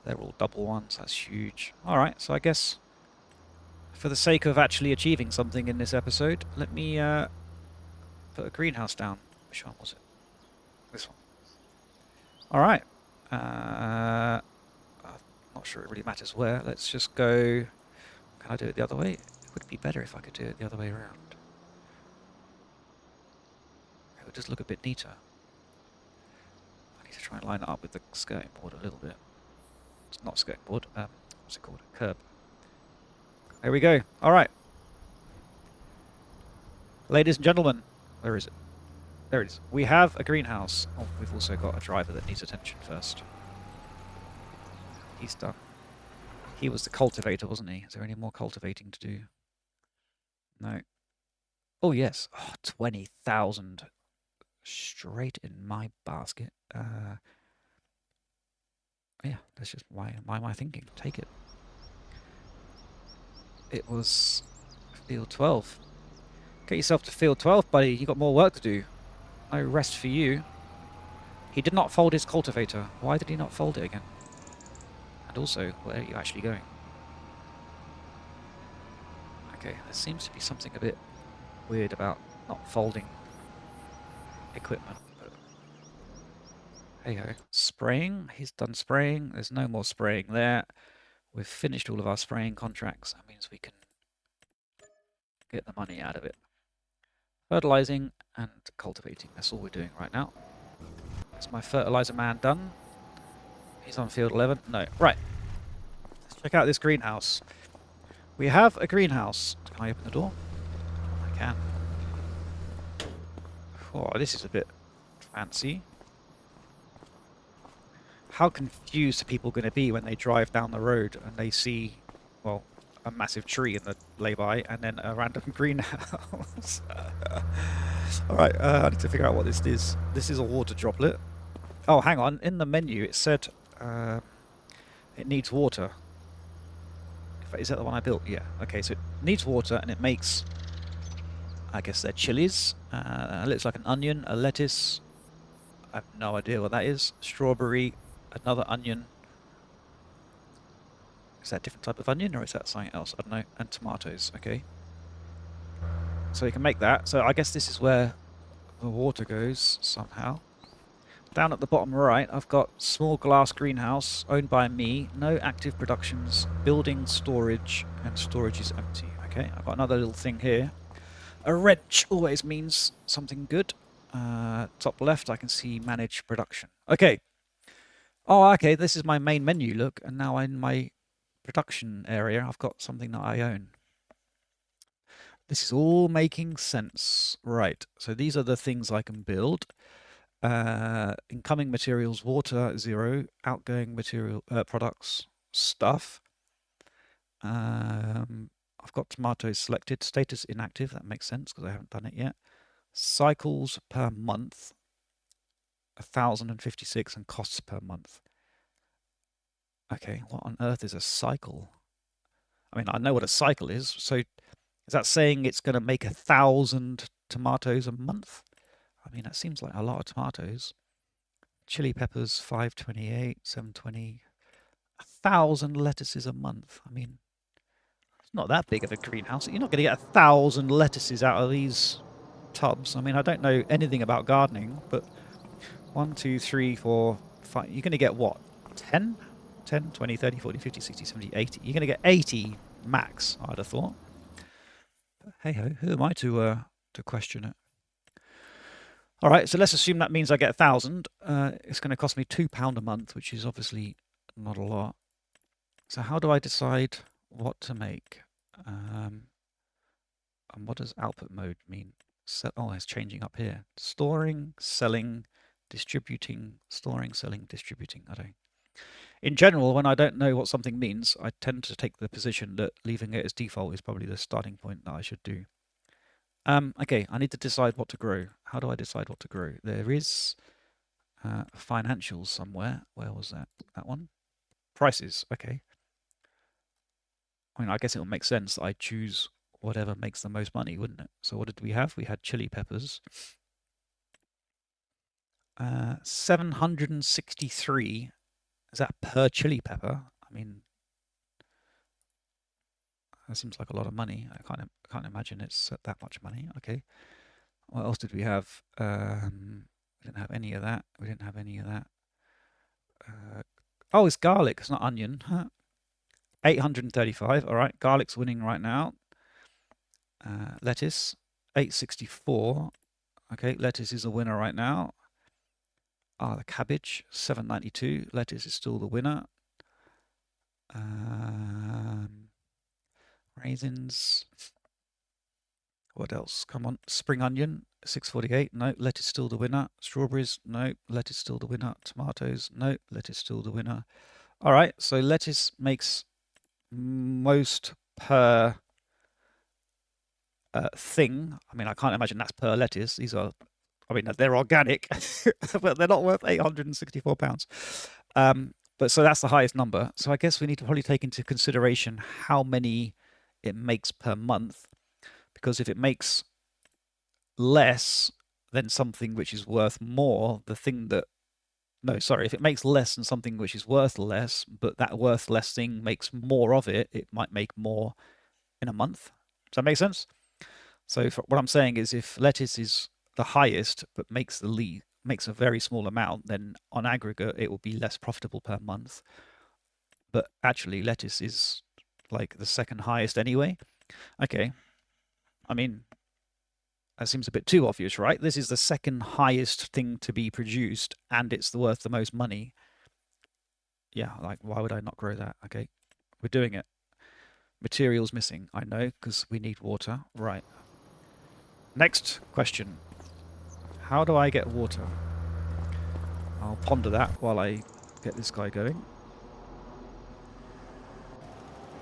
They're all double ones. That's huge. Alright, so I guess for the sake of actually achieving something in this episode, let me put a greenhouse down. Which one was it? This one. Alright. I'm not sure it really matters where. Let's just go... Can I do it the other way? It would be better if I could do it the other way around. It would just look a bit neater. I need to try and line it up with the skirting board a little bit. It's not skirting board. What's it called? A curb. There we go. Alright. Ladies and gentlemen. Where is it? There it is. We have a greenhouse. Oh, we've also got a driver that needs attention first. He's done. He was the cultivator, wasn't he? Is there any more cultivating to do? No. Oh, yes. Oh, 20,000 straight in my basket. Yeah, that's just why am I thinking? Take it. It was field 12. Get yourself to field 12, buddy. You got more work to do. No rest for you. He did not fold his cultivator. Why did he not fold it again? And also, where are you actually going? Okay, there seems to be something a bit weird about not folding equipment. But Hey ho. Spraying. He's done spraying. There's no more spraying there. We've finished all of our spraying contracts. That means we can get the money out of it. Fertilizing and cultivating. That's all we're doing right now. Is my fertilizer man done? He's on field 11. No. Right. Let's check out this greenhouse. We have a greenhouse. Can I open the door? I can. Oh, this is a bit fancy. How confused are people going to be when they drive down the road and they see, well, a massive tree in the lay-by and then a random greenhouse? Alright, I need to figure out what this is. This is a water droplet. Oh, hang on. In the menu it said it needs water. Is that the one I built? Yeah. Okay, so it needs water and it makes, I guess they're chilies. It looks like an onion, a lettuce. I have no idea what that is. Strawberry, another onion. Is that a different type of onion or is that something else? I don't know. And tomatoes, okay. So you can make that. So I guess this is where the water goes somehow. Down at the bottom right, I've got small glass greenhouse owned by me. No active productions, building storage, and storage is empty. Okay, I've got another little thing here. A wrench always means something good. Top left, I can see manage production. Okay. Oh, okay, this is my main menu, look. And now in my production area, I've got something that I own. This is all making sense. Right, so these are the things I can build. Incoming materials, water, 0. Outgoing material, products, stuff. I've got tomatoes selected. Status inactive, that makes sense because I haven't done it yet. Cycles per month, 1,056, and costs per month. Okay, what on earth is a cycle? I mean, I know what a cycle is, so is that saying it's going to make 1,000 tomatoes a month? I mean, that seems like a lot of tomatoes. Chili peppers, 528, 720. 1,000 lettuces a month. I mean, it's not that big of a greenhouse. You're not going to get 1,000 lettuces out of these tubs. I mean, I don't know anything about gardening, but 1, 2, 3, 4, 5. You're going to get what? 10? 10, 20, 30, 40, 50, 60, 70, 80. You're going to get 80 max, I'd have thought. But hey ho, who am I to question it? All right, so let's assume that means I get 1,000. It's going to cost me £2 a month, which is obviously not a lot. So how do I decide what to make? And what does output mode mean? Oh, it's changing up here. Storing, selling, distributing, storing, selling, distributing. I don't. In general, when I don't know what something means, I tend to take the position that leaving it as default is probably the starting point that I should do. Okay, I need to decide what to grow. How do I decide what to grow? There is financials somewhere. Where was that? That one? Prices. Okay. I mean, I guess it will make sense that I choose whatever makes the most money, wouldn't it? So what did we have? We had chili peppers. 763. Is that per chili pepper? I mean, that seems like a lot of money. I can't imagine it's that much money. Okay. What else did we have? We didn't have any of that. We didn't have any of that. Oh, it's garlic. It's not onion. 835. All right. Garlic's winning right now. Lettuce. 864. Okay. Lettuce is the winner right now. The cabbage. 792. Lettuce is still the winner. Raisins. What else? Come on. Spring onion, 648. No, lettuce still the winner. Strawberries, no, lettuce still the winner. Tomatoes, no, lettuce still the winner. All right, so lettuce makes most per thing. I mean, I can't imagine that's per lettuce. These are, I mean, they're organic, but they're not worth £864. But so that's the highest number. So I guess we need to probably take into consideration how many it makes per month. Because if it makes less than something which is worth more, the thing that... No, sorry, if it makes less than something which is worth less, but that worth less thing makes more of it, it might make more in a month. Does that make sense? So what I'm saying is if lettuce is the highest, but makes the makes a very small amount, then on aggregate it will be less profitable per month. But actually, lettuce is like the second highest anyway. Okay, I mean, that seems a bit too obvious, right? This is the second highest thing to be produced, and it's worth the most money. Yeah, like, why would I not grow that? Okay, we're doing it. Materials missing, I know, because we need water. Right. Next question. How do I get water? I'll ponder that while I get this guy going.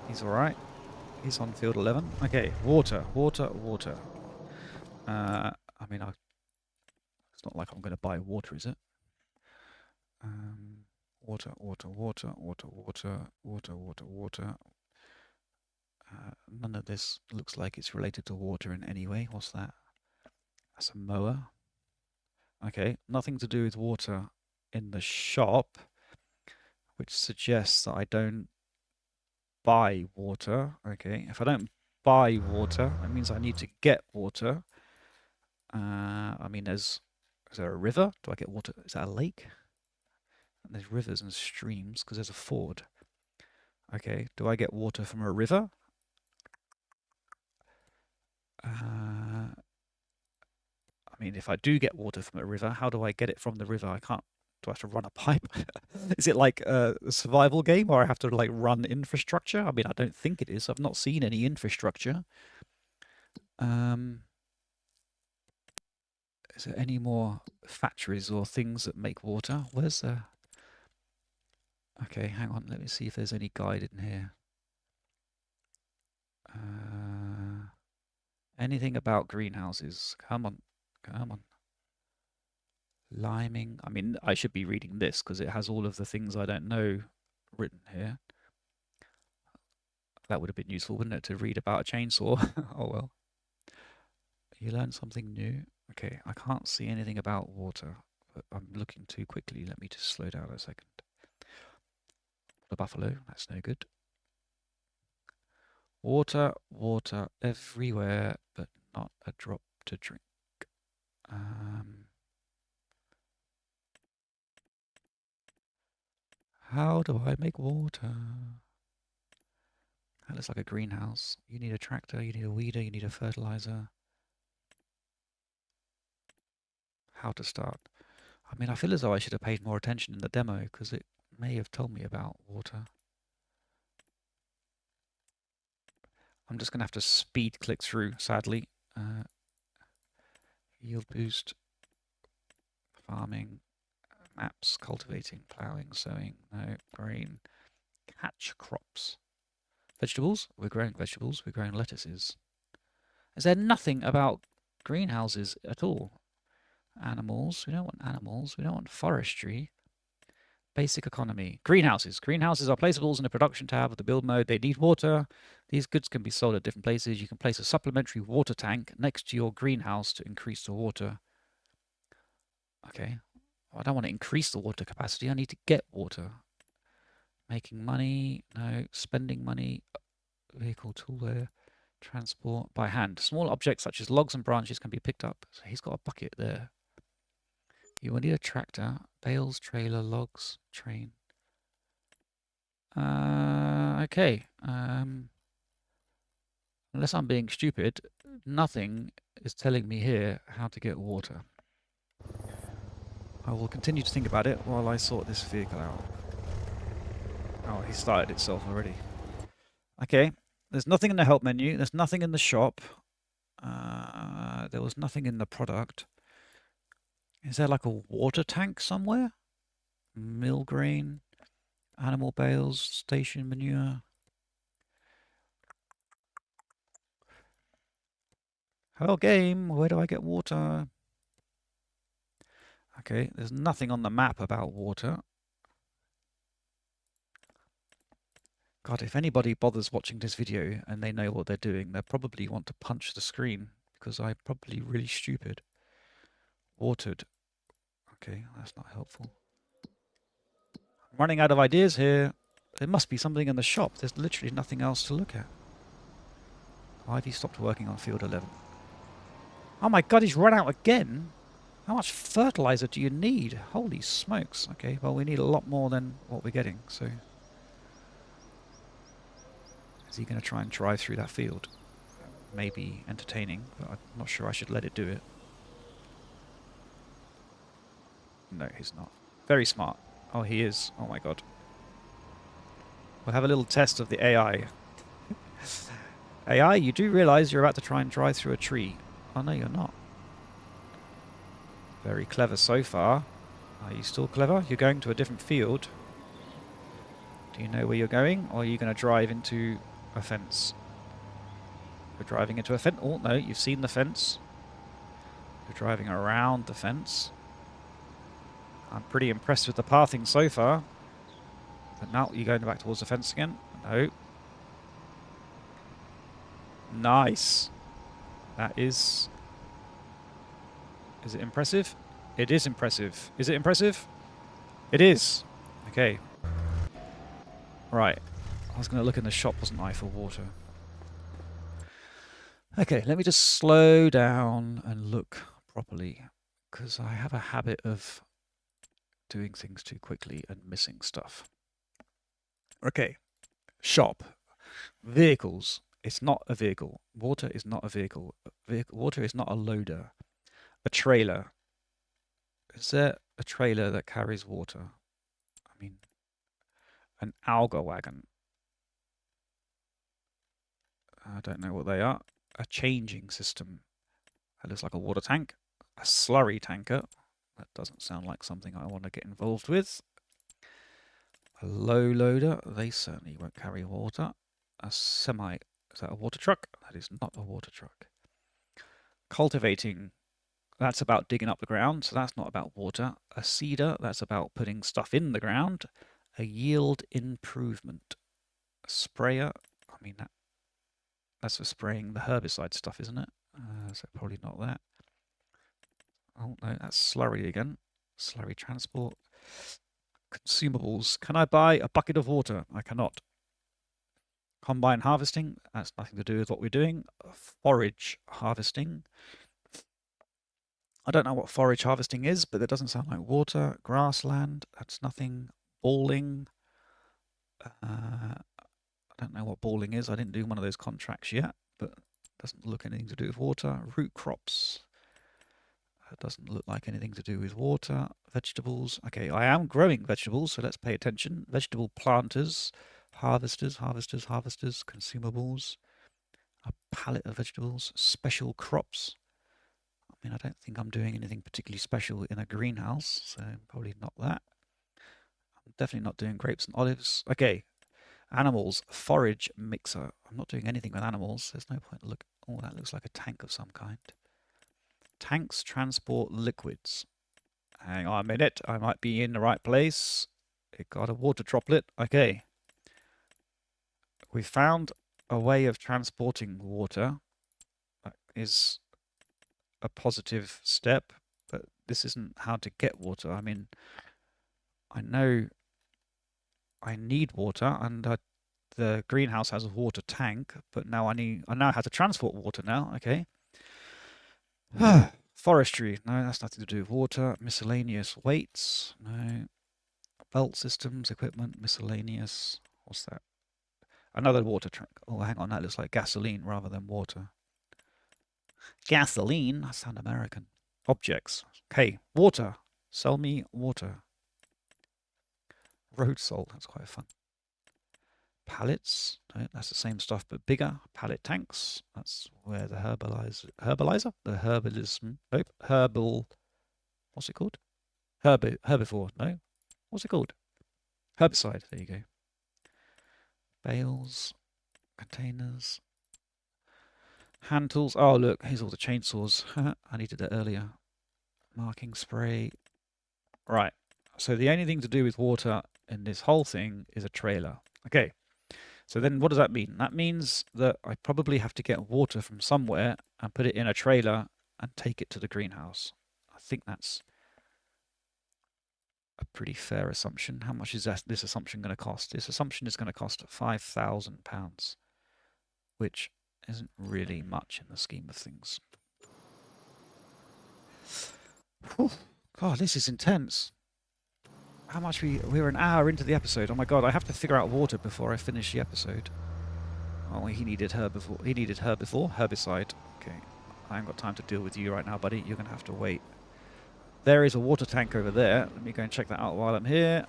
He's alright. He's on field 11. Okay, water, water, water. I mean, it's not like I'm going to buy water, is it? Water, water, water, water, water, water, water, water. None of this looks like it's related to water in any way. What's that? That's a mower. Okay, nothing to do with water in the shop, which suggests that I don't buy water. Okay, if I don't buy water, that means I need to get water. I mean, is there a river? Do I get water? Is that a lake? And there's rivers and streams because there's a ford. Okay, do I get water from a river? I mean, if I do get water from a river, how do I get it from the river? I can't. Do I have to run a pipe? Is it like a survival game, or I have to like run infrastructure? I mean, I don't think it is. I've not seen any infrastructure. Is there any more factories or things that make water? Where's the... Okay, hang on. Let me see if there's any guide in here. Anything about greenhouses? Come on. Come on. Liming. I mean, I should be reading this because it has all of the things I don't know written here. That would have been useful, wouldn't it, to read about a chainsaw? Oh well. You learn something new. Okay, I can't see anything about water, but I'm looking too quickly. Let me just slow down a second. The buffalo, that's no good. Water, water everywhere, but not a drop to drink. How do I make water? That looks like a greenhouse. You need a tractor, you need a weeder, you need a fertilizer. How to start? I mean, I feel as though I should have paid more attention in the demo because it may have told me about water. I'm just going to have to speed click through, sadly. Yield boost, farming, maps, cultivating, ploughing, sowing, no, grain, catch crops. Vegetables? We're growing vegetables, we're growing lettuces. Is there nothing about greenhouses at all? Animals, we don't want animals, we don't want forestry. Basic economy. Greenhouses. Greenhouses are placeables in the production tab of the build mode. They need water. These goods can be sold at different places. You can place a supplementary water tank next to your greenhouse to increase the water. Okay. Well, I don't want to increase the water capacity. I need to get water. Making money. No. Spending money. Vehicle toolware. Transport by hand. Small objects such as logs and branches can be picked up. So he's got a bucket there. You will need a tractor, bales, trailer, logs, train. Okay. Unless I'm being stupid, nothing is telling me here how to get water. I will continue to think about it while I sort this vehicle out. Oh, he started itself already. Okay. There's nothing in the help menu. There's nothing in the shop. There was nothing in the product. Is there like a water tank somewhere? Mill grain, animal bales, station manure. Hello game, where do I get water? Okay, there's nothing on the map about water. God, if anybody bothers watching this video and they know what they're doing, they probably want to punch the screen because I'm probably really stupid. Watered. Okay, that's not helpful. I'm running out of ideas here. There must be something in the shop. There's literally nothing else to look at. Why have you stopped working on field 11? Oh my god, he's run out again? How much fertilizer do you need? Holy smokes. Okay, well, we need a lot more than what we're getting, so... Is he going to try and drive through that field? Maybe entertaining, but I'm not sure I should let it do it. No, he's not. Very smart. Oh, he is. Oh my god. We'll have a little test of the AI. AI, you do realize you're about to try and drive through a tree. Oh no, you're not. Very clever so far. Are you still clever? You're going to a different field. Do you know where you're going? Or are you going to drive into a fence? You're driving into a fence. Oh no, you've seen the fence. You're driving around the fence. I'm pretty impressed with the pathing so far. But now you're going back towards the fence again? No. Nice. That is... Is it impressive? It is impressive. Is it impressive? It is. Okay. Right. I was going to look in the shop, wasn't I, for water. Okay, let me just slow down and look properly, because I have a habit of doing things too quickly and missing stuff. Okay. Shop. Vehicles. It's not a vehicle. Water is not a vehicle. Water is not a loader. A trailer. Is there a trailer that carries water? I mean, an auger wagon. I don't know what they are. A changing system. That looks like a water tank. A slurry tanker. That doesn't sound like something I want to get involved with. A low loader. They certainly won't carry water. A semi. Is that a water truck? That is not a water truck. Cultivating. That's about digging up the ground, so that's not about water. A seeder. That's about putting stuff in the ground. A yield improvement. A sprayer. I mean, that's for spraying the herbicide stuff, isn't it? So probably not that. Oh, no, that's slurry again. Slurry transport. Consumables. Can I buy a bucket of water? I cannot. Combine harvesting. That's nothing to do with what we're doing. Forage harvesting. I don't know what forage harvesting is, but it doesn't sound like water. Grassland. That's nothing. Balling. I don't know what balling is. I didn't do one of those contracts yet, but it doesn't look anything to do with water. Root crops. It doesn't look like anything to do with water. Vegetables. Okay, I am growing vegetables, so let's pay attention. Vegetable planters, harvesters, consumables. A pallet of vegetables. Special crops. I mean, I don't think I'm doing anything particularly special in a greenhouse, so probably not that. I'm definitely not doing grapes and olives. Okay, animals. Forage mixer. I'm not doing anything with animals. There's no point. Look. Oh, that looks like a tank of some kind. Tanks transport liquids. Hang on a minute, I might be in the right place. It got a water droplet. Okay. We found a way of transporting water. That is a positive step, but this isn't how to get water. I mean, I know I need water, and the greenhouse has a water tank, but now I know how to transport water now. Okay. Forestry. No, that's nothing to do with water. Miscellaneous weights. No. Belt systems, equipment, miscellaneous. What's that? Another water truck. Oh, hang on. That looks like gasoline rather than water. Gasoline? That sounds American. Objects. Okay. Water. Sell me water. Road salt. That's quite fun. Pallets. No, that's the same stuff but bigger. Pallet tanks. That's where the herbalizer? The herbalism. Nope. Herbal. What's it called? Herbivore. No. What's it called? Herbicide. There you go. Bales. Containers. Hand tools. Oh, look. Here's all the chainsaws. I needed that earlier. Marking spray. Right. So the only thing to do with water in this whole thing is a trailer. Okay. So then what does that mean? That means that I probably have to get water from somewhere and put it in a trailer and take it to the greenhouse. I think that's a pretty fair assumption. How much is this assumption going to cost? This assumption is going to cost £5,000, which isn't really much in the scheme of things. Whew. God, this is intense. How much we're an hour into the episode. Oh my god, I have to figure out water before I finish the episode. Oh, he needed her before. He needed her before. Herbicide. Okay. I ain't got time to deal with you right now, buddy. You're going to have to wait. There is a water tank over there. Let me go and check that out while I'm here.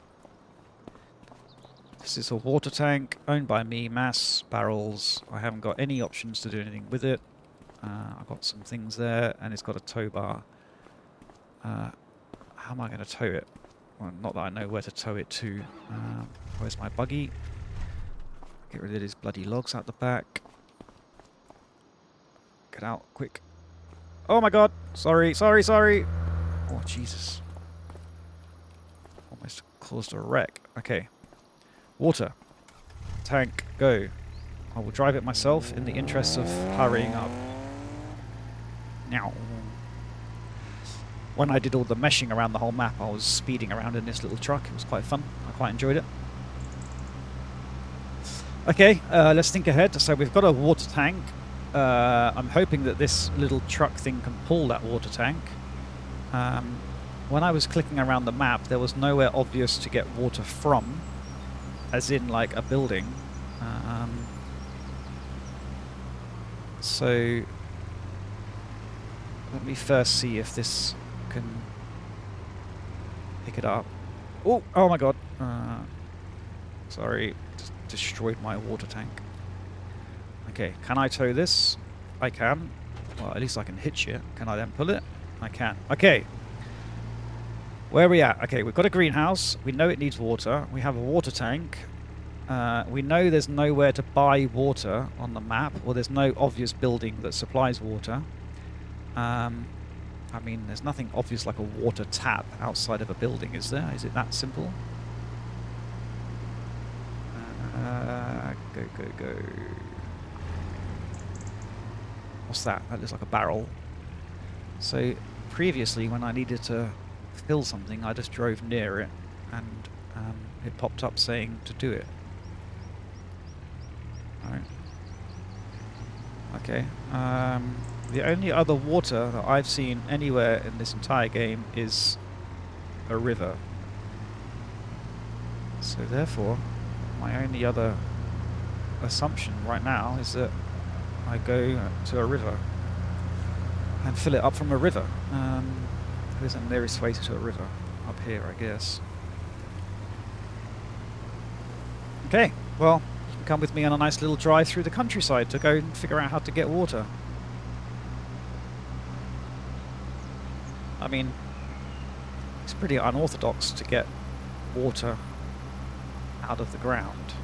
This is a water tank owned by me. Mass barrels. I haven't got any options to do anything with it. I've got some things there, and it's got a tow bar. How am I going to tow it? Well, not that I know where to tow it to. Where's my buggy? Get rid of these bloody logs out the back. Get out, quick. Oh my god! Sorry, sorry, sorry! Oh, Jesus. Almost caused a wreck. Okay. Water. Tank, go. I will drive it myself in the interest of hurrying up. Now. When I did all the meshing around the whole map, I was speeding around in this little truck. It was quite fun. I quite enjoyed it. Okay, let's think ahead. So we've got a water tank. I'm hoping that this little truck thing can pull that water tank. When I was clicking around the map, there was nowhere obvious to get water from, as in like a building. So let me first see if this can pick it up. Oh, oh my god. Sorry, just destroyed my water tank. Okay, can I tow this? I can. Well, at least I can hitch it. Can I then pull it? I can. Okay. Where are we at? Okay, we've got a greenhouse. We know it needs water. We have a water tank. We know there's nowhere to buy water on the map, or there's no obvious building that supplies water. I mean, there's nothing obvious like a water tap outside of a building, is there? Is it that simple? Go, go, go. What's that? That looks like a barrel. So, previously, when I needed to fill something, I just drove near it, and it popped up saying to do it. Alright. Okay. The only other water that I've seen anywhere in this entire game is a river. So therefore, my only other assumption right now is that I go to a river and fill it up from a river. Where's the nearest way to a river? Up here, I guess. Okay, well, you can come with me on a nice little drive through the countryside to go and figure out how to get water. I mean, it's pretty unorthodox to get water out of the ground.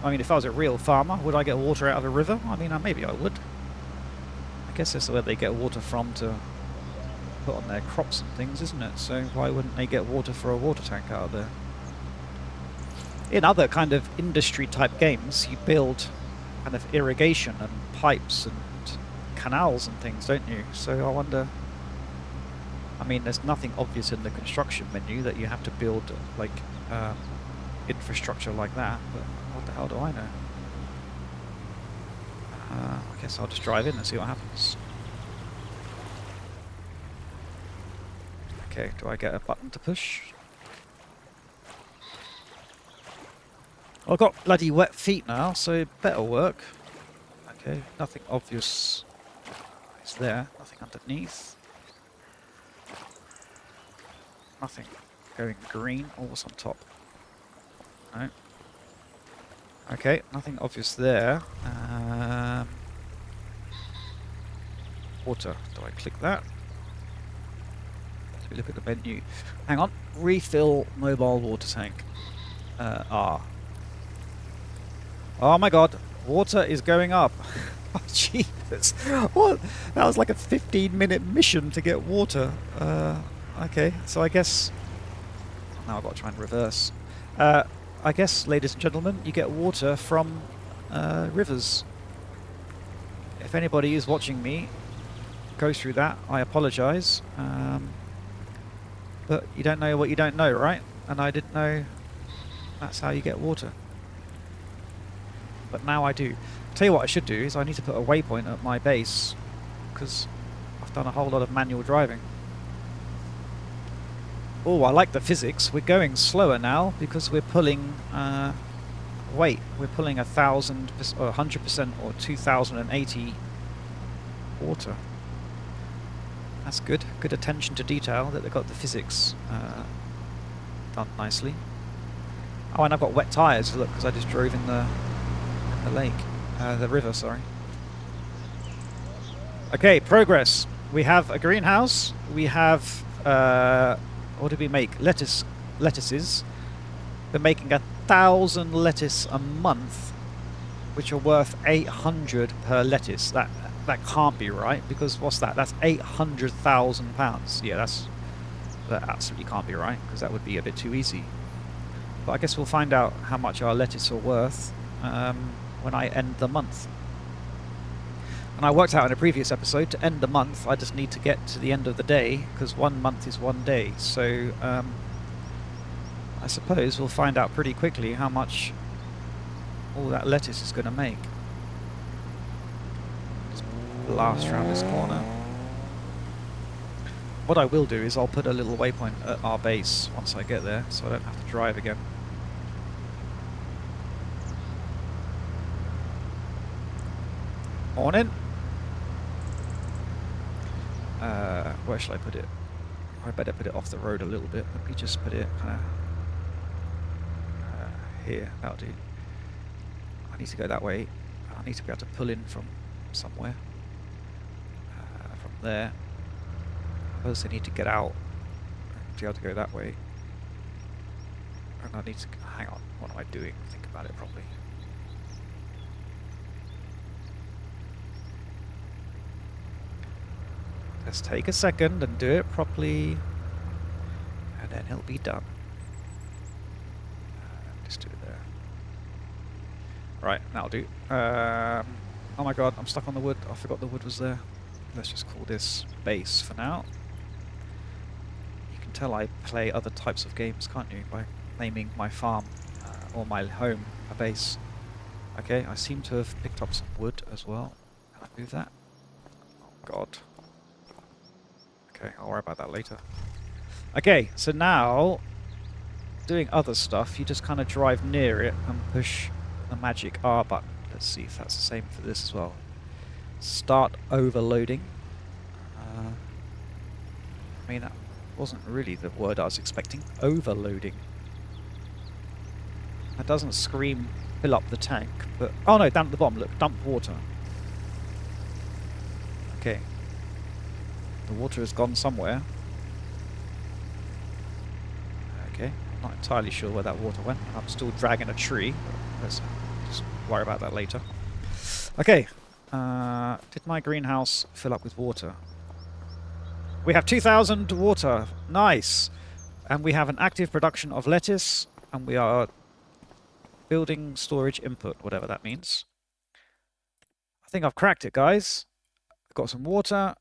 I mean, if I was a real farmer, would I get water out of a river? I mean, maybe I would. I guess that's where they get water from to put on their crops and things, isn't it? So why wouldn't they get water for a water tank out of there? In other kind of industry type games, you build kind of irrigation and pipes and canals and things, don't you? So I wonder, I mean, there's nothing obvious in the construction menu that you have to build like infrastructure like that, but what the hell do I know? I guess I'll just drive in and see what happens. Okay, do I get a button to push? I've got bloody wet feet now, so it better work. Okay, nothing obvious is there, nothing underneath. Nothing going green. Oh, what's on top? No. Okay, nothing obvious there. Water. Do I click that? Let me look at the menu. Hang on. Refill mobile water tank. R. Oh my god. Water is going up. Oh, jeepers. What? That was like a 15-minute mission to get water. Okay, so I guess... Now I've got to try and reverse. I guess, ladies and gentlemen, you get water from rivers. If anybody is watching me go through that, I apologise. But you don't know what you don't know, right? And I didn't know that's how you get water. But now I do. Tell you what I should do is I need to put a waypoint at my base, because I've done a whole lot of manual driving. Oh, I like the physics. We're going slower now because we're pulling weight. We're pulling 1,000% or 100% or 2,080 water. That's good. Good attention to detail that they've got the physics done nicely. Oh, and I've got wet tyres, look, because I just drove in the lake. The river, sorry. Okay, progress. We have a greenhouse. We have, what did we make? Lettuces. We're making 1,000 lettuce a month, which are worth 800 per lettuce. That can't be right, because what's that? That's £800,000. Yeah, that absolutely can't be right, because that would be a bit too easy. But I guess we'll find out how much our lettuce are worth when I end the month. And I worked out in a previous episode, to end the month, I just need to get to the end of the day, because 1 month is 1 day. So I suppose we'll find out pretty quickly how much all that lettuce is going to make. Just blast around this corner. What I will do is I'll put a little waypoint at our base once I get there, so I don't have to drive again. Morning. Where should I put it? I better put it off the road a little bit. Let me just put it kind of here. That'll do. I need to go that way. I need to be able to pull in from somewhere. From there. I also need to get out to be able to go that way. And I need to... hang on. What am I doing? Think about it properly. Let's take a second and do it properly, and then it'll be done. Just do it there. Right, that'll do. Oh my god, I'm stuck on the wood. I forgot the wood was there. Let's just call this base for now. You can tell I play other types of games, can't you, by naming my farm or my home a base. Okay, I seem to have picked up some wood as well. Can I move that? Oh god. Okay, I'll worry about that later. Okay, so now, doing other stuff, you just kind of drive near it and push the magic R button. Let's see if that's the same for this as well. Start overloading. I mean, that wasn't really the word I was expecting. Overloading. That doesn't scream fill up the tank, but... oh no, down at the bottom, look, dump water. Okay. The water has gone somewhere. Okay, I'm not entirely sure where that water went. I'm still dragging a tree. Let's just worry about that later. Okay, did my greenhouse fill up with water? We have 2,000 water. Nice. And we have an active production of lettuce, and we are building storage input, whatever that means. I think I've cracked it, guys. I've got some water.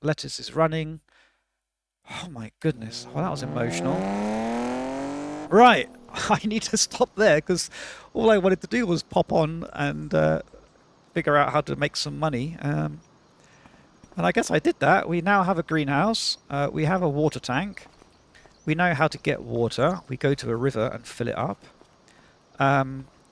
Lettuce is running. Oh my goodness. Well, that was emotional. Right. I need to stop there because all I wanted to do was pop on and figure out how to make some money. And I guess I did that. We now have a greenhouse. We have a water tank. We know how to get water. We go to a river and fill it up.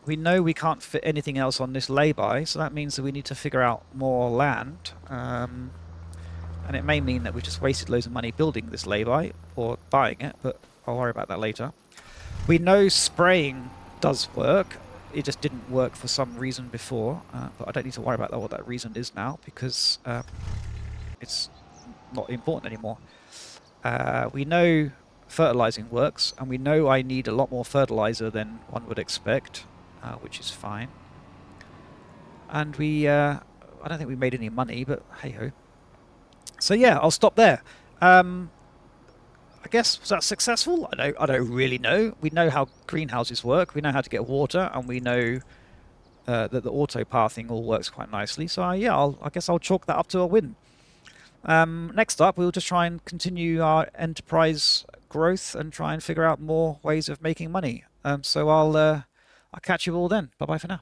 We know we can't fit anything else on this lay-by, so that means that we need to figure out more land. And it may mean that we've just wasted loads of money building this lay-by or buying it, but I'll worry about that later. We know spraying does work. It just didn't work for some reason before, but I don't need to worry about what that reason is now because it's not important anymore. We know fertilizing works, and we know I need a lot more fertilizer than one would expect, which is fine. And I don't think we made any money, but hey-ho. So yeah, I'll stop there. I guess, was that successful? I don't really know. We know how greenhouses work. We know how to get water, and we know that the auto pathing all works quite nicely. So yeah, I guess I'll chalk that up to a win. Next up, we'll just try and continue our enterprise growth and try and figure out more ways of making money. So I'll catch you all then. Bye bye for now.